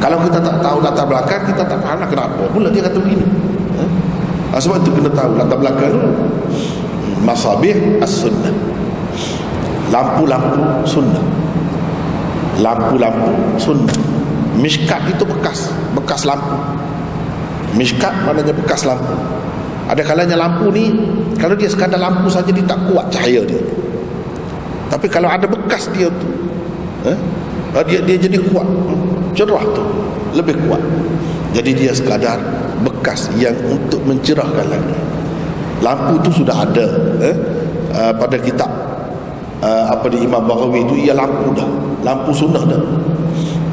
Kalau kita tak tahu latar belakang, kita tak faham kenapa pula dia kata begini. Sebab itu kena tahu latar belakang dulu. Masabih as-sunnah, lampu-lampu sunnah. Lampu-lampu sunnah. Mishkat itu bekas lampu. Mishkat maknanya bekas lampu. Ada kalanya lampu ni, kalau dia sekadar lampu saja dia tak kuat cahaya dia. Tapi kalau ada bekas dia tu, dia jadi kuat, cerah tu, lebih kuat. Jadi dia sekadar bekas yang untuk mencerahkan lagi. Lampu tu sudah ada pada kitab di Imam Baghawi tu, ia lampu dah, lampu sunnah dah.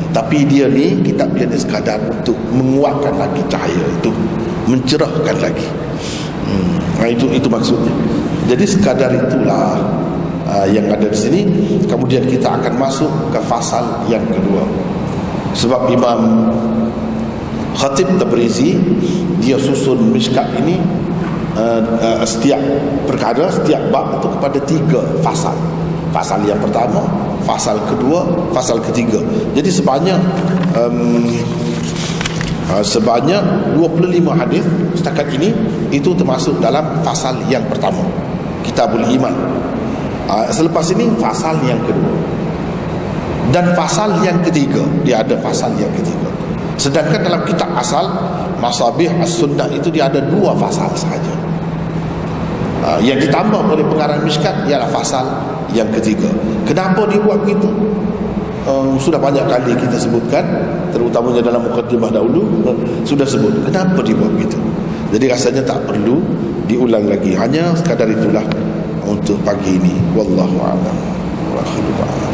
Tapi dia ni, kitab dia ni sekadar untuk menguatkan lagi cahaya itu, mencerahkan lagi. Itu maksudnya. Jadi sekadar itulah yang ada di sini. Kemudian kita akan masuk ke fasal yang kedua. Sebab Imam Khatib Tabrizi dia susun Mishkat ini setiap perkara, setiap bab itu kepada 3 fasal. Fasal yang pertama, fasal kedua, fasal ketiga. Jadi sebanyak 25 hadis setakat ini itu termasuk dalam fasal yang pertama, Kitabul Iman. Selepas ini fasal yang kedua dan fasal yang ketiga, dia ada fasal yang ketiga. Sedangkan dalam kitab asal Masabih as-Sunnah itu dia ada 2 fasal sahaja. Yang ditambah oleh pengarang Mishkat ialah fasal yang ketiga. Kenapa dia buat begitu? Sudah banyak kali kita sebutkan, terutamanya dalam mukadimah dahulu sudah sebut kenapa dia buat begitu. Jadi rasanya tak perlu diulang lagi. Hanya sekadar itulah untuk pagi ini. Wallahu a'lam. Wa akhiru da'wana.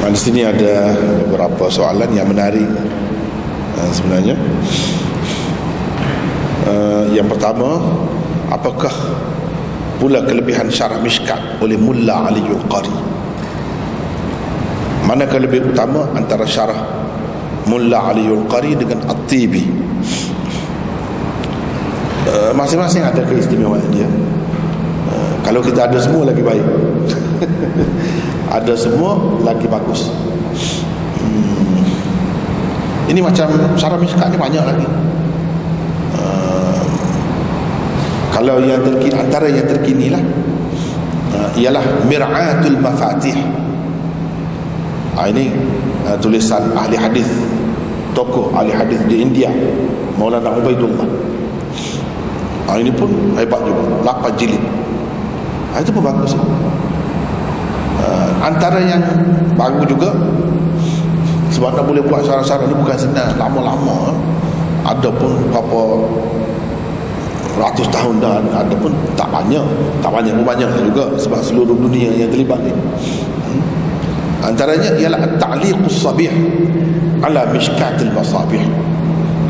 Di sini ada beberapa soalan yang menarik sebenarnya. Yang pertama, apakah pula kelebihan syarah Mishkat oleh Mulla Aliul Qari? Manakah lebih utama antara syarah Mulla Aliul Qari dengan At-Tibi? Masing-masing ada keistimewaan dia. Kalau kita ada semua lagi baik. Ada semua lagi bagus. Ini macam syarah Mishkat ni banyak lagi. Kalau yang terkini, antara yang terkini lah ialah Mir'atul Mafatih. Ini tulisan ahli hadis, tokoh ahli hadis di India, Maulana Ubaidullah. Ini pun hebat juga, 8 jilid. Itu pun bagus. Antara yang baru juga, sebab nak boleh buat syarah-syarah ni bukan senang, lama-lama. Ada pun berapa ratus tahun dah, ada pun tak banyak pun banyak juga, sebab seluruh dunia yang terlibat ni. Antaranya ialah At-Ta'liqus Sabih ala Mishkatil Masabih.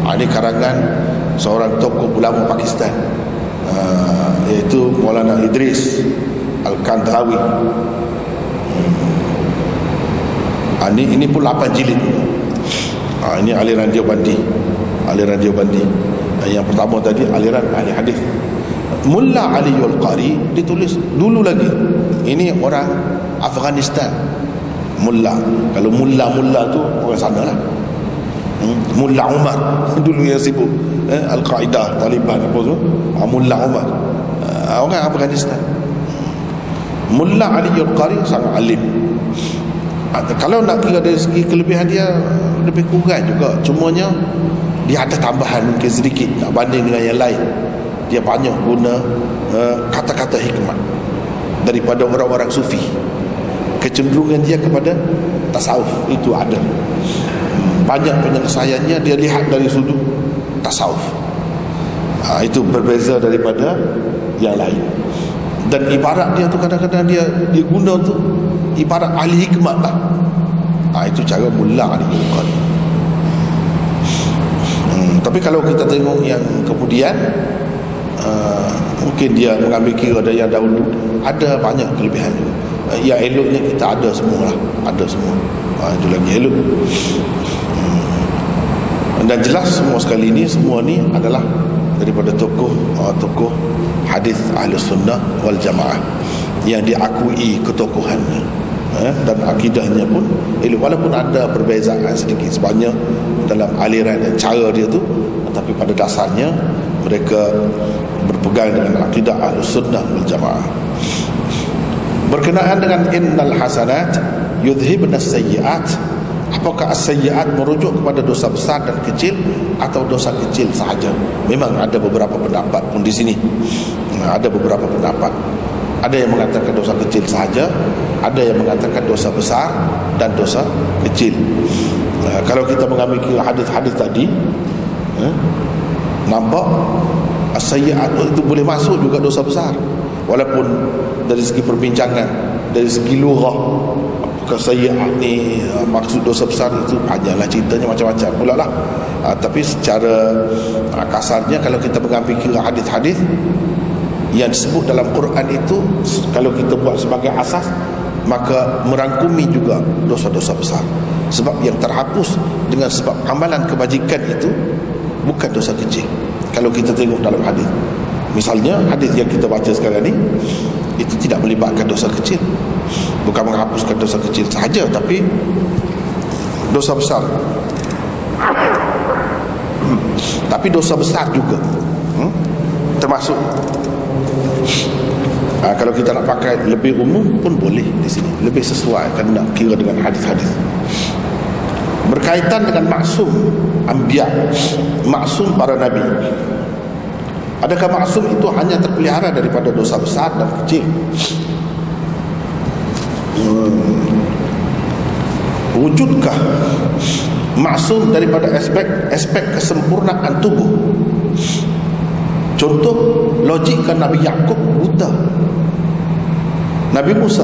Ini karangan seorang tokoh ulama Pakistan, iaitu Maulana Idris Al-Kandhawi. Ini pun 8 jilid. Ini aliran Deobandi. Yang pertama tadi aliran ahli hadis. Mulla Aliul Qari ditulis dulu lagi. Ini orang Afghanistan. Mulla. Kalau mulla tu orang sana lah. Mulla Umar dulu yang sibuk Al-Qaeda, Taliban apa tu. Mulla Umar, orang Afghanistan. Mulla Aliul Qari sangat alim. Kalau nak kira dari segi kelebihan dia, lebih kurang juga. Cumanya dia ada tambahan mungkin sedikit tak banding dengan yang lain. Dia banyak guna kata-kata hikmat daripada orang-orang sufi. Kecenderungan dia kepada tasawuf itu ada. banyak penyelesaiannya dia lihat dari sudut tasawuf. Itu berbeza daripada yang lain. Dan ibarat dia tu kadang-kadang dia guna tu ibarat ahli hikmat lah. Itu cara mula ni. Tapi kalau kita tengok yang kemudian mungkin dia mengambil kira dari yang dahulu, ada banyak kelebihan juga. Yang eloknya kita ada semua lah, ada semua. Itu lagi elok. Dan jelas semua sekali ni, semua ni adalah daripada tokoh hadis Ahlus Sunnah wal Jamaah yang diakui ketokohannya, dan akidahnya pun elok, walaupun ada perbezaan sedikit sebanyak dalam aliran dan cara dia tu, tapi pada dasarnya mereka berpegang dengan akidah Ahlus Sunnah wal Jamaah. Berkenaan dengan innal hasanat yudhibna sayyiat, apakah as-sayyiat merujuk kepada dosa besar dan kecil atau dosa kecil sahaja? Memang ada beberapa pendapat pun di sini. Ada beberapa pendapat. Ada yang mengatakan dosa kecil sahaja, ada yang mengatakan dosa besar dan dosa kecil. Kalau kita mengambil hadis-hadis tadi, nampak as-sayyiat itu boleh masuk juga dosa besar, walaupun dari segi perbincangan, dari segi lughah, apakah sayyiat ni maksud dosa besar, itu panjanglah ceritanya, macam-macam pula lah. Tapi secara kasarnya, kalau kita mengambil kira hadis-hadis yang disebut dalam Quran itu, kalau kita buat sebagai asas, maka merangkumi juga dosa-dosa besar. Sebab yang terhapus dengan sebab amalan kebajikan itu bukan dosa kecil. Kalau kita tengok dalam hadis, misalnya hadis yang kita baca sekarang ni, itu tidak melibatkan dosa kecil, bukan menghapuskan dosa kecil sahaja, tapi dosa besar. Tapi dosa besar juga termasuk. Kalau kita nak pakai lebih umum pun boleh di sini, lebih sesuai kan, nak kira dengan hadis-hadis. Berkaitan dengan maksum anbiya, maksum para nabi, adakah maksum itu hanya terpelihara daripada dosa besar dan kecil? Wujudkah maksum daripada aspek kesempurnaan tubuh? Contoh, logika Nabi Yakub buta, Nabi Musa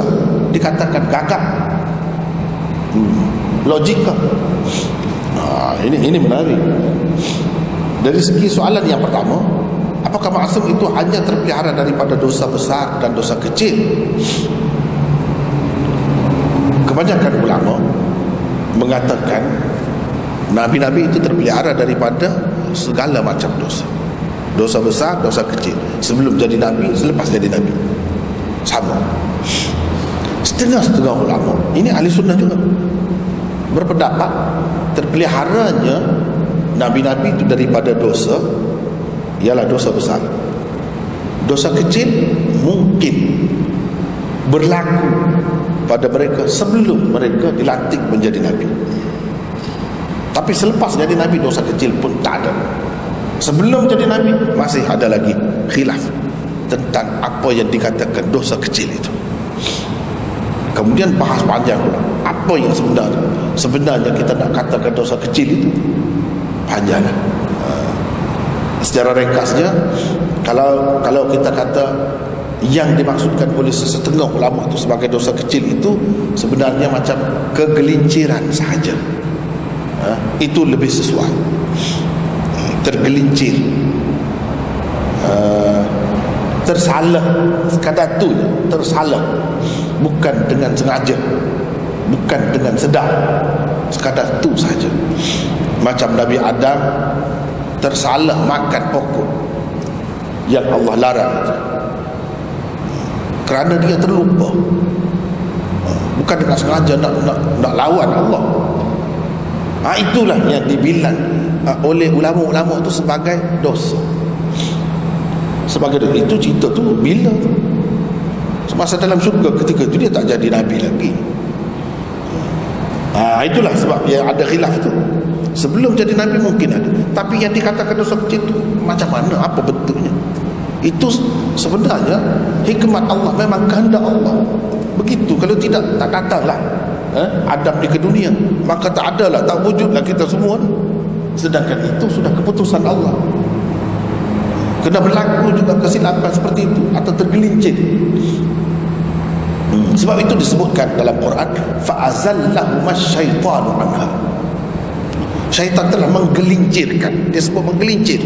dikatakan gagap. Logika. Ini menarik. Dari segi soalan yang pertama, apakah maksum itu hanya terpelihara daripada dosa besar dan dosa kecil? Kebanyakan ulama mengatakan nabi-nabi itu terpelihara daripada segala macam dosa. Dosa besar, dosa kecil, sebelum jadi nabi, selepas jadi nabi, sama. Setengah-setengah ulama, ini ahli sunnah juga, berpendapat terpeliharanya nabi-nabi itu daripada dosa ialah dosa besar. Dosa kecil mungkin berlaku pada mereka sebelum mereka dilantik menjadi nabi, tapi selepas jadi nabi dosa kecil pun tak ada. Sebelum jadi nabi masih ada lagi khilaf tentang apa yang dikatakan dosa kecil itu. Kemudian bahas panjang pula apa yang sebenarnya kita nak katakan dosa kecil itu, panjang. Secara ringkasnya, kalau kita kata yang dimaksudkan oleh sesetengah ulama itu sebagai dosa kecil itu sebenarnya macam kegelinciran sahaja, itu lebih sesuai. Tergelincir, tersalah, sekadar tu, tersalah, bukan dengan sengaja, bukan dengan sedar, sekadar tu saja. Macam Nabi Adam tersalah makan pokok yang Allah larang kerana dia terlupa, bukan dengan sengaja nak lawan Allah. Itulah yang dibilang oleh ulama-ulama itu sebagai dosa. Sebagai dosa. Itu cerita tu bila tu? Semasa dalam syurga, ketika itu dia tak jadi nabi lagi. Itulah sebab yang ada khilaf tu. Sebelum jadi nabi mungkin ada, tapi yang dikatakan dosa kecil tu macam mana, apa bentuknya? Itu sebenarnya hikmat Allah, memang kehendak Allah begitu. Kalau tidak, tak datanglah Adam ni ke dunia, maka tak adalah, tak wujudlah kita semua. Sedangkan itu sudah keputusan Allah. Kena berlaku juga kesilapan seperti itu atau tergelincir. Sebab itu disebutkan dalam Quran, fa'azallahuma syaitanu anha. Syaitan telah menggelincirkan. Dia sebut menggelincir,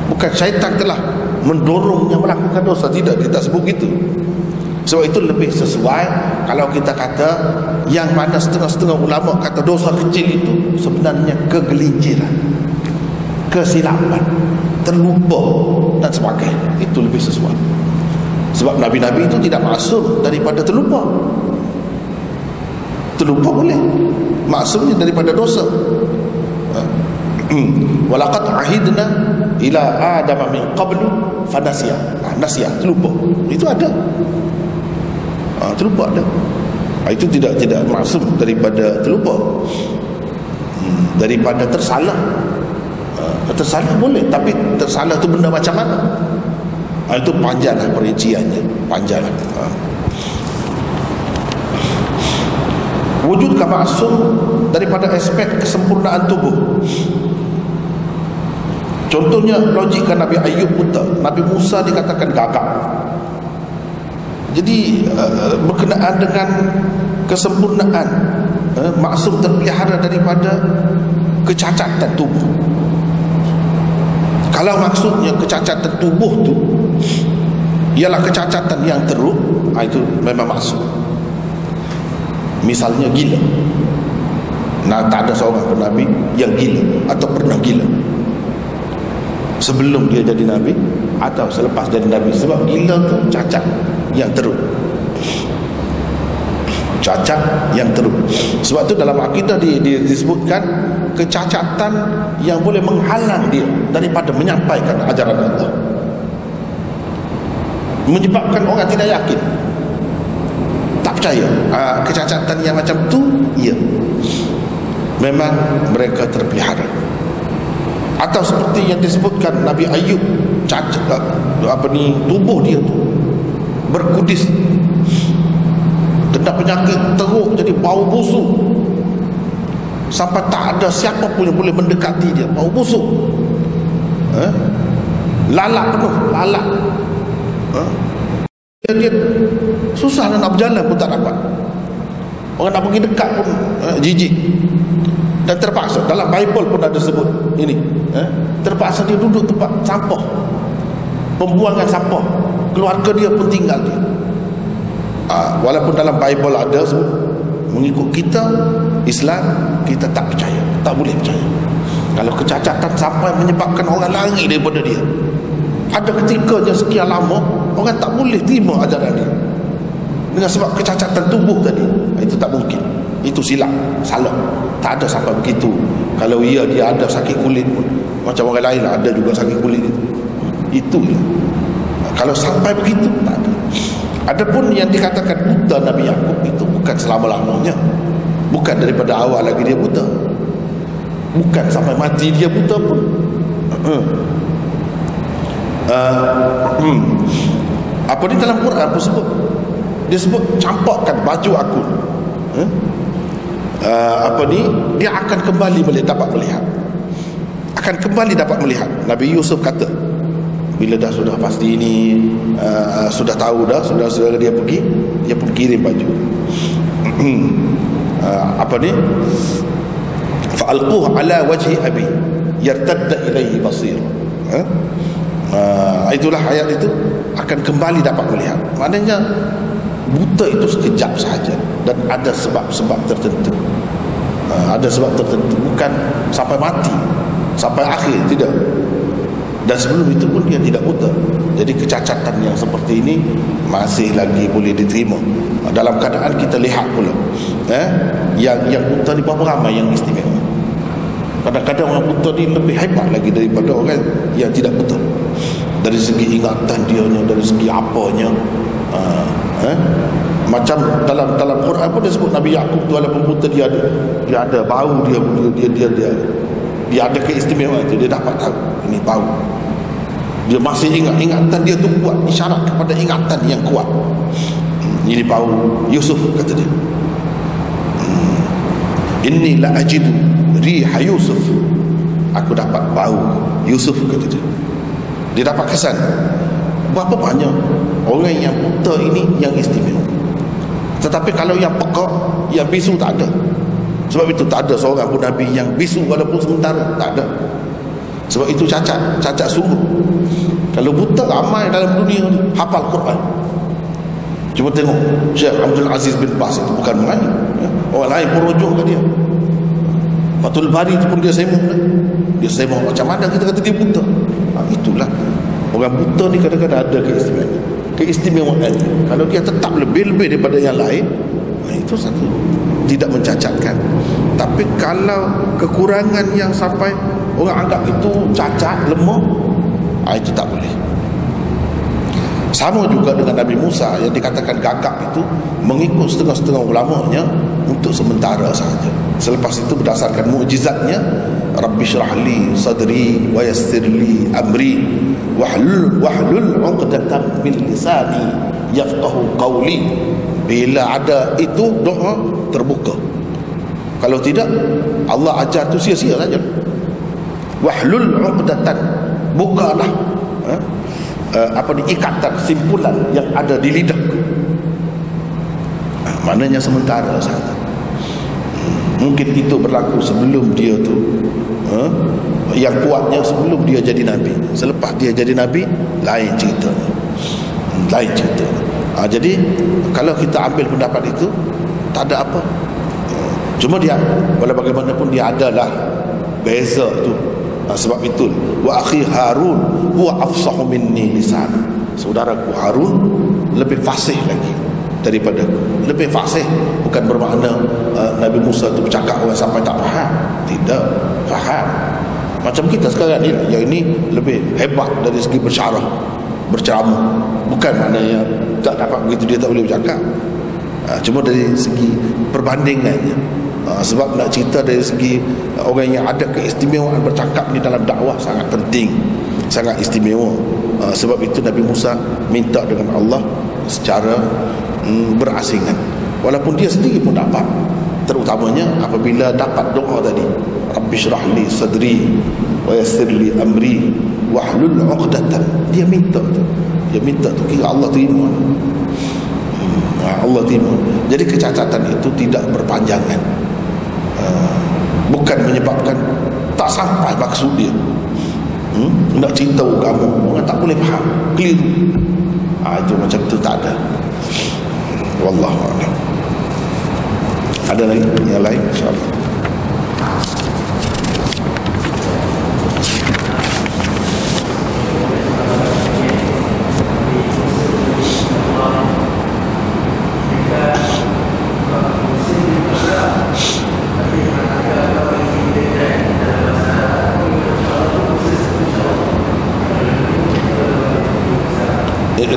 bukan syaitan telah mendorongnya melakukan dosa. Tidak, dia tak sebut gitu. Sebab itu lebih sesuai kalau kita kata yang mana setengah-setengah ulama kata dosa kecil itu sebenarnya kegelinciran, kesilapan, terlupa dan sebagainya. Itu lebih sesuai. Sebab Nabi-Nabi itu tidak maksum daripada terlupa. Terlupa boleh, maksumnya daripada dosa. Walaqad ahidna ila adama min qablu fanasiya. Nasiya, terlupa. Itu ada. Terlupa ada. Itu tidak maksum daripada terlupa. Daripada tersalah. Tersalah boleh, tapi tersalah tu benda macam mana? Itu panjanglah perinciannya, panjanglah. Wujudkah maksum daripada aspek kesempurnaan tubuh? Contohnya logika Nabi Ayub buta, Nabi Musa dikatakan gagap. Jadi berkenaan dengan kesempurnaan, maksum terpelihara daripada kecacatan tubuh. Kalau maksudnya kecacatan tubuh tu ialah kecacatan yang teruk, itu memang maksud. Misalnya gila. Nah, tak ada seorang pun Nabi yang gila atau pernah gila sebelum dia jadi Nabi atau selepas jadi Nabi. Sebab gila tu cacat yang teruk, cacat yang teruk. Sebab tu dalam akidah disebutkan kecacatan yang boleh menghalang dia daripada menyampaikan ajaran Allah, menyebabkan orang tidak yakin, tak percaya. Kecacatan yang macam tu, ya, memang mereka terpelihara. Atau seperti yang disebutkan Nabi Ayub, cacat tubuh dia tu berkudis, kena penyakit teruk, jadi bau busuk sampai tak ada siapa pun yang boleh mendekati dia. Bau busuk, lalat penuh, lalat. Dia susah nak berjalan pun tak dapat. Orang nak pergi dekat pun jijik. Dan terpaksa, dalam Bible pun ada sebut ini, terpaksa dia duduk tempat sampah, pembuangan sampah. Keluarga dia pun tinggal dia. Walaupun dalam Bible ada sebut, mengikut kita Islam, kita tak percaya, tak boleh percaya kalau kecacatan sampai menyebabkan orang lari daripada dia. Ada ketika je sekian lama orang tak boleh terima ajaran dia dengan sebab kecacatan tubuh tadi. Itu tak mungkin, itu silap, salah. Tak ada sampai begitu. Kalau dia ada sakit kulit pun macam orang lain lah, ada juga sakit kulit itu je. Kalau sampai begitu, tak ada. Adapun yang dikatakan buta Nabi Yakub itu bukan selama-lamanya, bukan daripada awal lagi dia buta, bukan sampai mati dia buta pun. Apa di dalam Quran pun sebut, dia sebut campakkan baju aku, dia akan kembali dapat melihat, akan kembali dapat melihat. Nabi Yusuf kata bila dah sudah pasti ini, sudah tahu dah, saudara-saudara dia pergi, dia pun kirim baju. Fa'alquhu ala wajhi abi yartadda ilaihi basir. Itulah ayat itu, akan kembali dapat melihat. Maknanya buta itu sekejap sahaja dan ada sebab-sebab tertentu. Ada sebab tertentu, bukan sampai mati, sampai akhir, tidak. Dan sebelum itu pun dia tidak buta. Jadi kecacatan yang seperti ini masih lagi boleh diterima. Dalam keadaan kita lihat pula, yang buta ni berapa ramai yang istimewa. Kadang-kadang orang buta ni lebih hebat lagi daripada orang yang tidak buta. Dari segi ingatan dia, dari segi apanya. Macam dalam Quran pun dia sebut Nabi Yakub tu walaupun buta, dia ada bau, dia ada keistimewaan itu, dia dapat tahu ini bau. Dia masih ingat, ingatan dia tu kuat, isyarat kepada ingatan yang kuat. Ini bau Yusuf, kata dia. Inni la ajidu riha Yusuf, aku dapat bau Yusuf, kata dia. Dia dapat kesan berapa banyak orang yang buta ini yang istimewa. Tetapi kalau yang pekak, yang bisu, tak ada. Sebab itu tak ada seorang pun Nabi yang bisu walaupun sementara, tak ada. Sebab itu cacat sungguh. Kalau buta ramai dalam dunia ni hafal Quran. Cuba tengok Syekh Abdul Aziz bin Bas, itu bukan main. Orang lain pun rujuk ke dia. Fathul Bari itu pun dia sembang. Dia sembang macam mana kita kata dia buta. Itulah orang buta ni kadang-kadang ada keistimewaan. Kalau dia tetap lebih-lebih daripada yang lain, itu satu, tidak mencacatkan. Tapi kalau kekurangan yang sampai orang anggap itu cacat, lemah, itu tak boleh. Sama juga dengan Nabi Musa yang dikatakan gagap itu, mengikut setengah-setengah ulamanya untuk sementara sahaja. Selepas itu berdasarkan mukjizatnya, Rabbi syrah li sadri wa yassir li amri wahlul 'uqdatam min lisani yafqahu qawli. Bila ada itu doa terbuka. Kalau tidak, Allah ajar tu sia-sia saja. Wahlul 'uqdatan, bukalah ikatan, simpulan yang ada di lidah. Maknanya sementara saja. Mungkin itu berlaku sebelum dia tu yang kuatnya sebelum dia jadi Nabi. Selepas dia jadi Nabi, lain ceritanya. Lain cerita. Jadi kalau kita ambil pendapat itu, tak ada apa. Cuma dia, walau bagaimanapun dia adalah beza tu. Sebab itu, wa akhi Harun huwa afsahu minni lisan. Saudaraku Harun lebih fasih lagi daripada aku. Lebih fasih bukan bermakna Nabi Musa itu bercakap orang sampai tak faham. Tidak, faham. Macam kita sekarang ni, yang ini lebih hebat dari segi bersyarah, berceramah. Bukan maknanya tak dapat begitu dia tak boleh bercakap. Cuma dari segi perbandingannya. Sebab nak cerita dari segi orang yang ada keistimewaan bercakap ni dalam dakwah sangat penting, sangat istimewa. Sebab itu Nabi Musa minta dengan Allah secara berasingan, walaupun dia sendiri pun dapat. Terutamanya apabila dapat doa tadi, Rabbi syrah li sadri wa yassir li amri wahlul 'uqdatan. Dia minta tu, kira Allah terima. Allah terima. Jadi kecacatan itu tidak berpanjangan, bukan menyebabkan tak sampai maksud dia. Nak cerita kamu, orang tak boleh faham, keliru. Itu macam tu tak ada. Wallahu a'lam. Ada lagi yang lain, insya-Allah.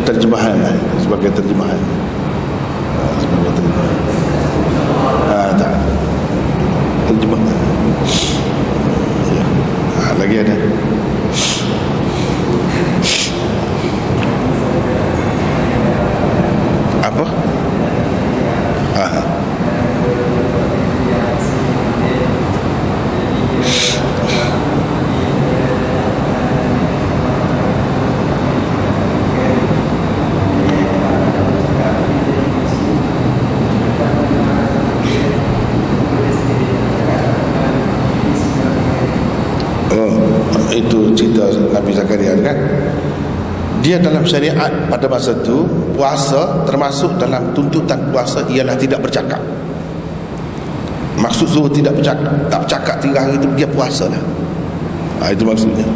Terjemahan lah, sebagai terjemahan. Sebagai terjemahan. Tak. Terjemahan. Ya. Lagi ada. Apa? Itu cerita Nabi Zakaria kan. Dia dalam syariat pada masa itu, puasa termasuk dalam tuntutan puasa ialah tidak bercakap. Maksud suruh tidak bercakap, tak bercakap 3 hari itu dia puasa lah. Itu maksudnya.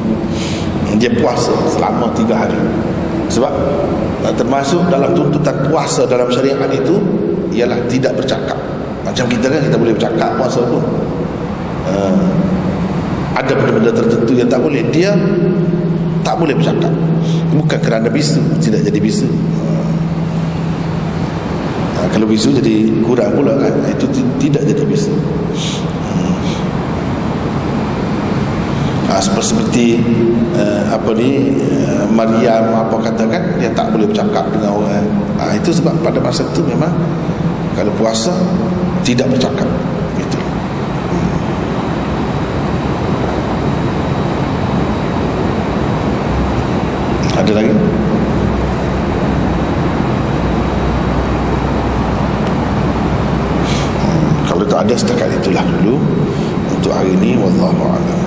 Dia puasa selama 3 hari. Sebab termasuk dalam tuntutan puasa dalam syariat itu ialah tidak bercakap. Macam kita kan, kita boleh bercakap puasa pun. Ada benda-benda tertentu yang tak boleh. Dia tak boleh bercakap. Bukan kerana bisu, tidak jadi bisu. Kalau bisu jadi kurang pula kan. Itu tidak jadi bisu. Seperti Maryam apa katakan, dia tak boleh bercakap dengan orang. Itu sebab pada masa itu memang kalau puasa tidak bercakap. Itu. Wallahu a'lam.